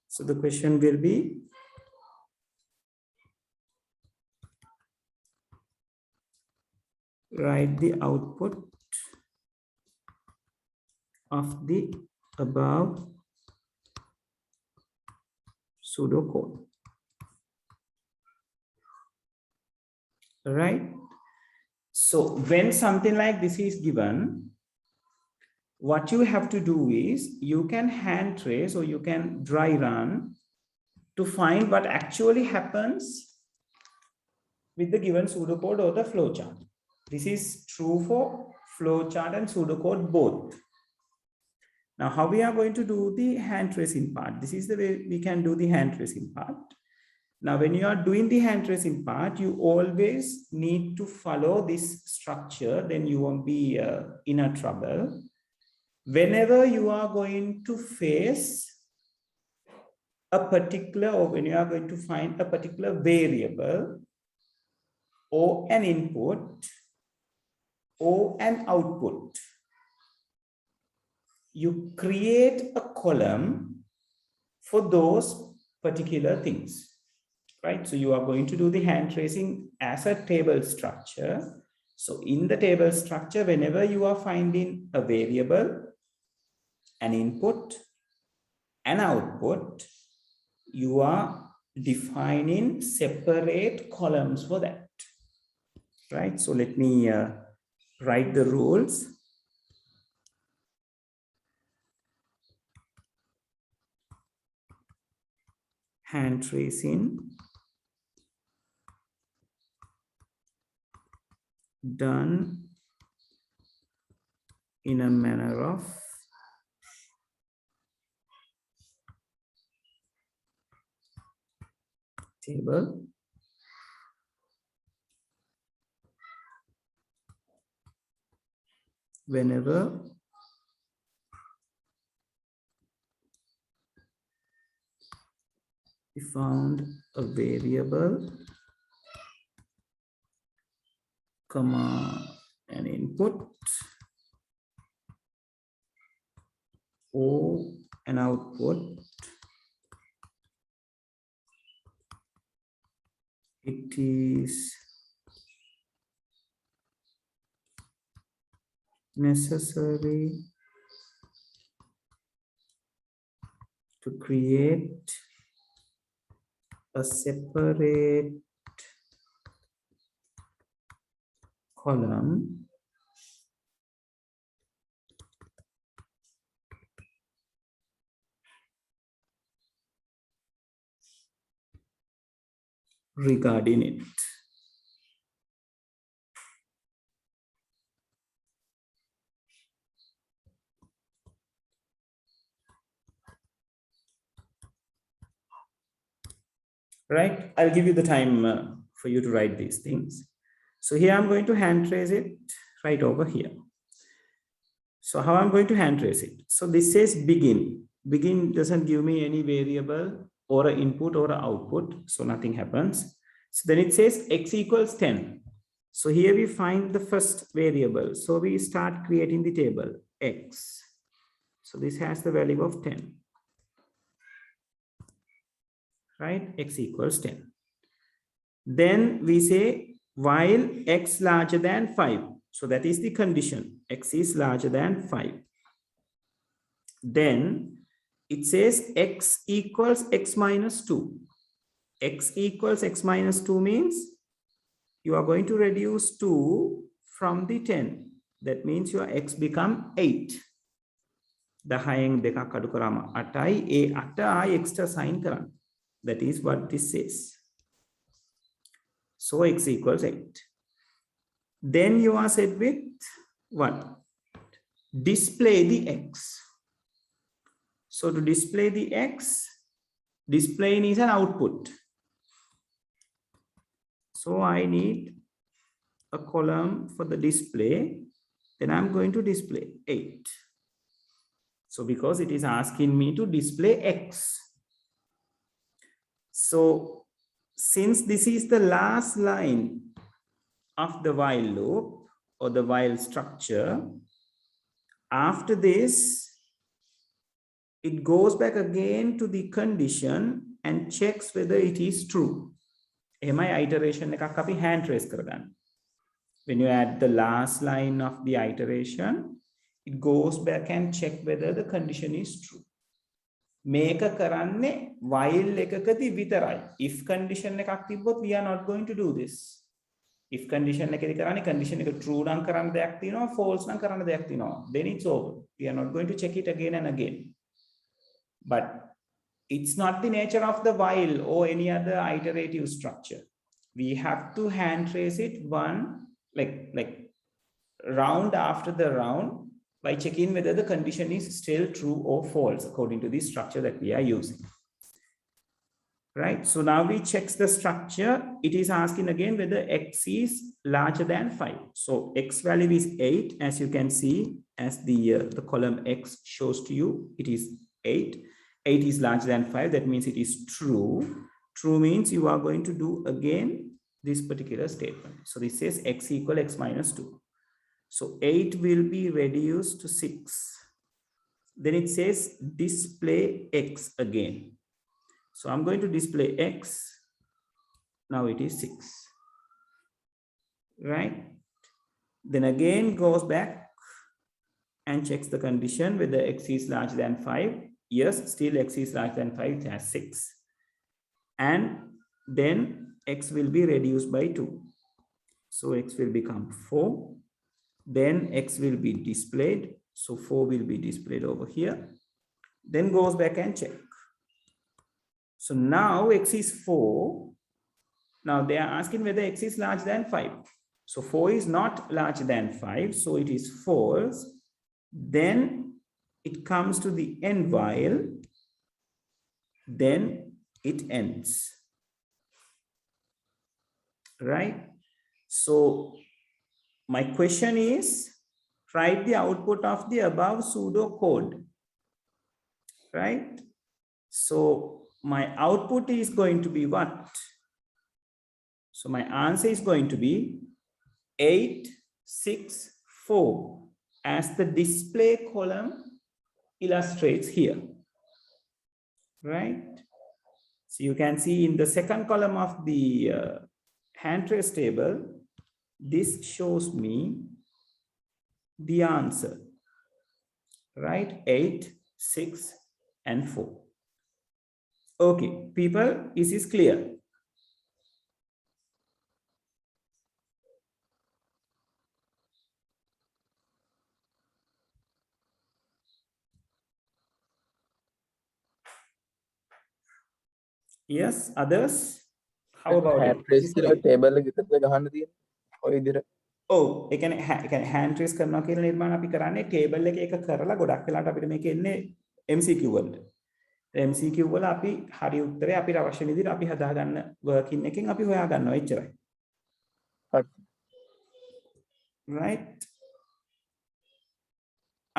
So the question will be, write the output of the above pseudocode, right? So when something like this is given, what you have to do is you can hand trace or you can dry run to find what actually happens with the given pseudocode or the flowchart. This is true for flowchart and pseudocode both. Now, how we are going to do the hand tracing part? This is the way we can do the hand tracing part. Now, when you are doing the hand tracing part, you always need to follow this structure, then you won't be in a trouble. Whenever you are going to face a particular, or when you are going to find a particular variable or an input or an output, you create a column for those particular things, right? So you are going to do the hand tracing as a table structure. So in the table structure, whenever you are finding a variable, an input, an output, you are defining separate columns for that, right? So let me write the rules. Hand tracing done in a manner of table. Whenever we found a variable, comma, an input, or an output, it is necessary to create a separate column regarding it. right? I'll give you the time for you to write these things. So here I'm going to hand trace it right over here. So how I'm going to hand trace it? So this says begin. Begin doesn't give me any variable or an input or an output, so nothing happens. So then it says x equals 10. So here we find the first variable. So we start creating the table x. So this has the value of 10, right? X equals 10. Then we say while x larger than 5. So that is the condition. X is larger than 5. Then it says x equals x minus 2. X equals x minus 2 means you are going to reduce 2 from the 10. That means your x become 8. දහයෙන් දෙකක් අඩු කරාම 8යි ඒ 8 ආයි extra sign කරන්න. That is what this says. So x equals 8. Then you are set with what? Display the x. So to display the x, display is an output. So I need a column for the display. Then I'm going to display 8. So because it is asking me to display x. So since this is the last line of the while loop or the while structure, after this, it goes back again to the condition and checks whether it is true. My iteration එකක් අපි hand trace කරගන්න. When you add the last line of the iteration, it goes back and check whether the condition is true. මේක කරන්නේ while එකකදී විතරයි. If condition එකක් තිබ්බොත් we are not going to do this. If condition එකේදී කරන්නේ condition එක true නම් කරන්න දෙයක් තියෙනවා, false නම් කරන්න දෙයක් තියෙනවා. Then it's over. We are not going to check it again and again. But it's not the nature of the while or any other iterative structure. We have to hand trace it one like round after the round by checking whether the condition is still true or false according to the structure that we are using. Right? So now we check the structure. It is asking again whether x is larger than 5. So x value is 8, as you can see, as the column x shows to you, it is 8. 8 is larger than 5. That means it is true. True means you are going to do again this particular statement. So this says x equal x minus 2. So 8 will be reduced to 6. Then it says display x again. So I'm going to display x. Now it is 6. Right? Then again goes back and checks the condition whether x is larger than 5. Yes, still x is larger than 5, it has 6. And then x will be reduced by 2. So x will become 4. Then x will be displayed. So 4 will be displayed over here. Then goes back and check. So now x is 4. Now they are asking whether x is larger than 5. So 4 is not larger than 5. So it is false. Then it comes to the end while. Then it ends. Right? So my question is, write the output of the above pseudo code. Right? So my output is going to be what? So my answer is going to be 8, 6, 4 as the display column illustrates here. Right? So you can see in the second column of the hand trace table, this shows me the answer. Right? 8, 6, and 4. Okay, people, is this clear? Yes, others? How about hand it? trace කියලා table එක විතරද ගහන්න තියෙන්නේ ඔය විදිහට. ඔව් ඒ කියන්නේ hand trace කරනවා කියන නිර්මාණ අපි කරන්නේ table එකේ එක කරලා ගොඩක් වෙලාවට අපිට මේක එන්නේ MCQ වලට. MCQ වල අපි හරි උත්තරේ අපිට අවශ්‍ය විදිහට අපි හදාගන්න working එකෙන් අපි හොයා ගන්නවා එච්චරයි. හරි. Right?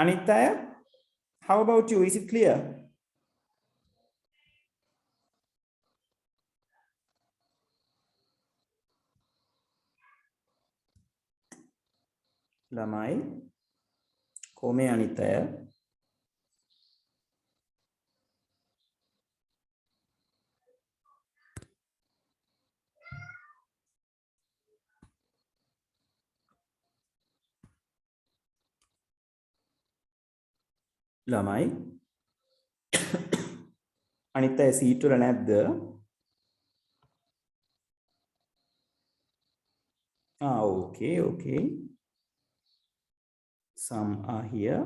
අනිත් අය, how about you? Is it clear? ළමයි කොහොමද අනිත් අය? ළමයි අනිත් අය සීට් වල නැද්ද? Okay. Some are here.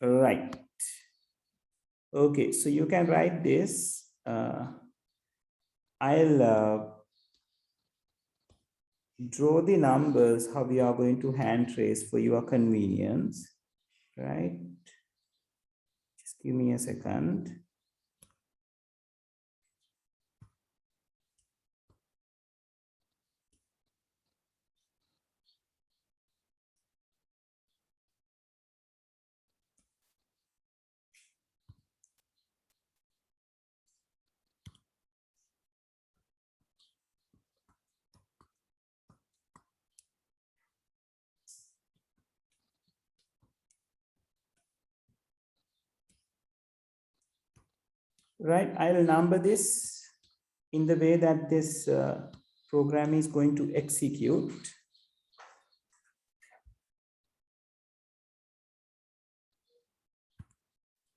Right. Okay, so you can write this. I'll draw the numbers how we are going to hand trace for your convenience. Right. Just give me a second. Right, I'll number this in the way that this program is going to execute.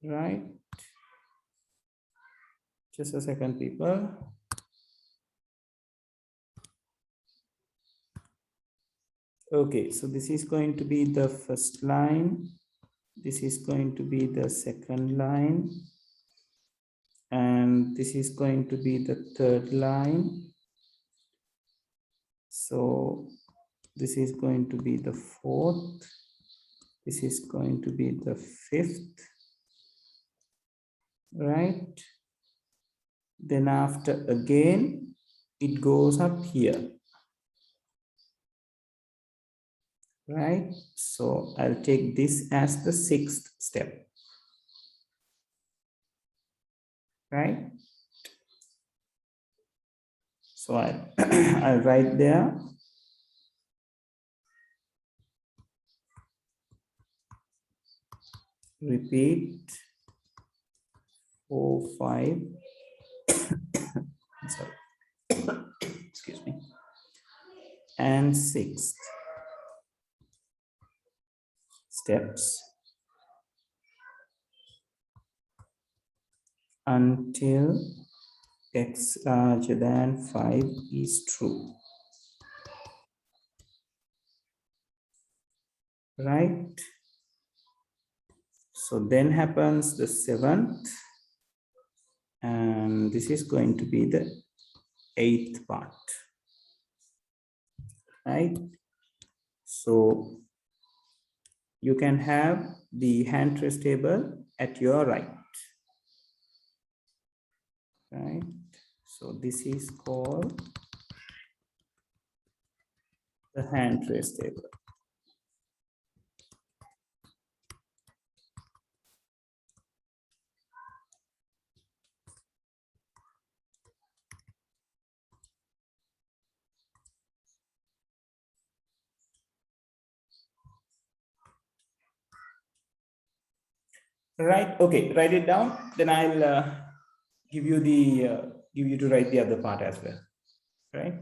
Right, just a second, people. Okay, so this is going to be the first line. This is going to be the second line. And this is going to be the third line. So this is going to be the fourth. This is going to be the fifth. Right? Then after again, it goes up here. Right? So I'll take this as the sixth step. Right? So I'll write there. Repeat 4, 5. Sorry. Excuse me. And sixth steps until x larger than 5 is true. Right? So then happens the seventh, and this is going to be the eighth part. Right? So you can have the hand trace table at your right. Right? So this is called the hand trace table. Right, okay, write it down, then I'll give you to write the other part as well. Right?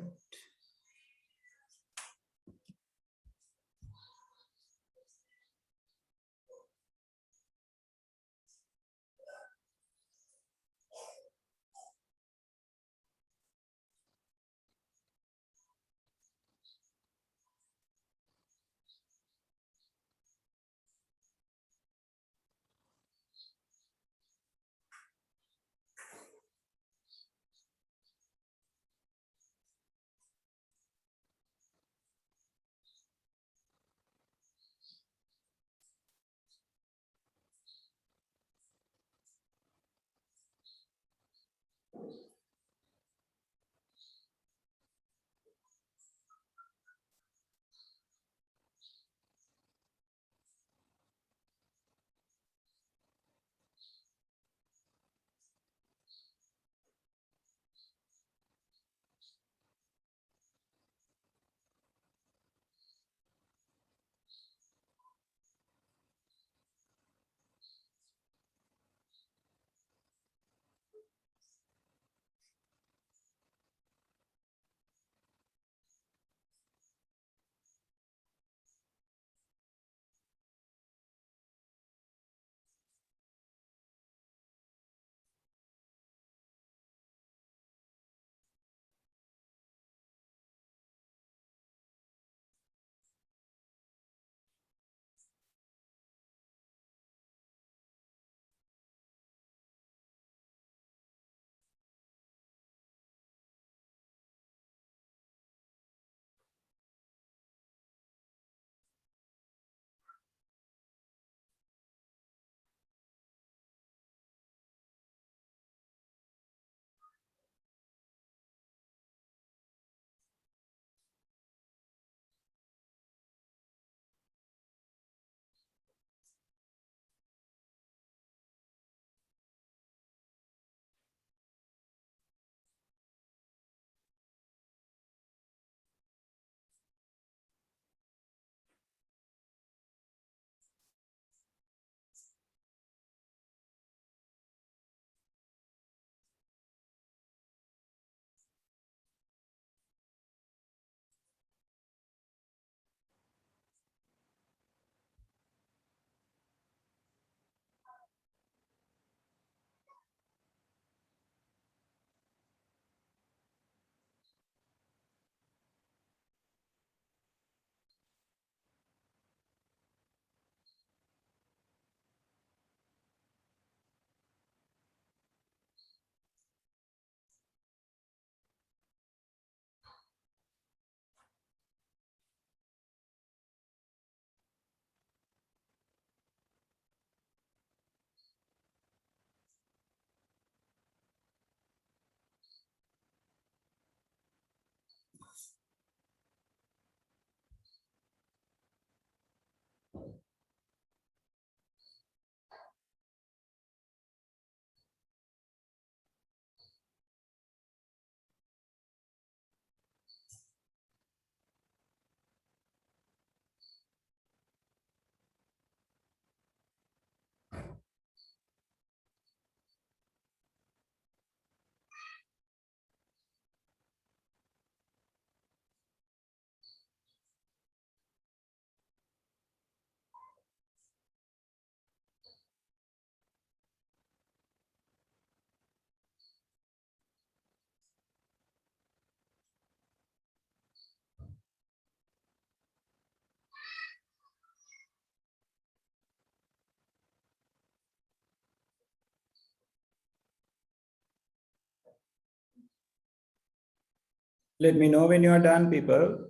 Let me know when you are done, people.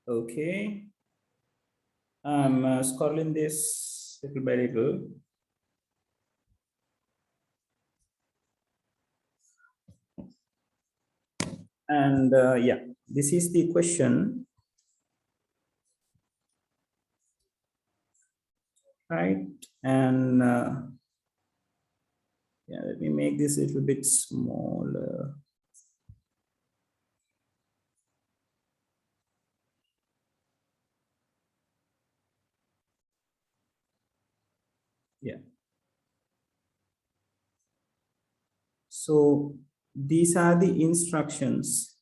Okay. I'm scrolling this little by little. And yeah, this is the question, right? And yeah, let me make this a little bit smaller. Yeah. So these are the instructions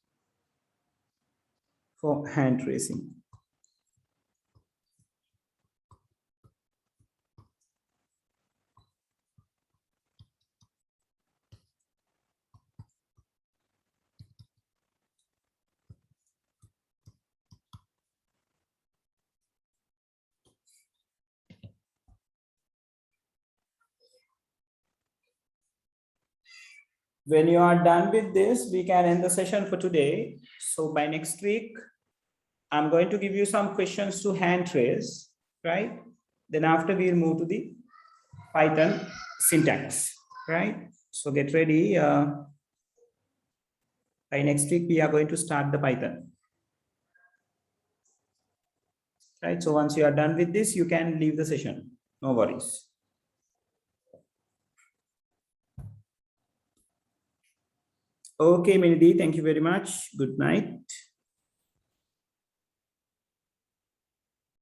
for hand tracing. When you are done with this, we can end the session for today. So by next week, I'm going to give you some questions to hand trace, right? Then after we'll move to the Python syntax, right? So get ready. By next week, we are going to start the Python. Right, so once you are done with this, you can leave the session. No worries. Okay, Minidhi, thank you very much. Good night.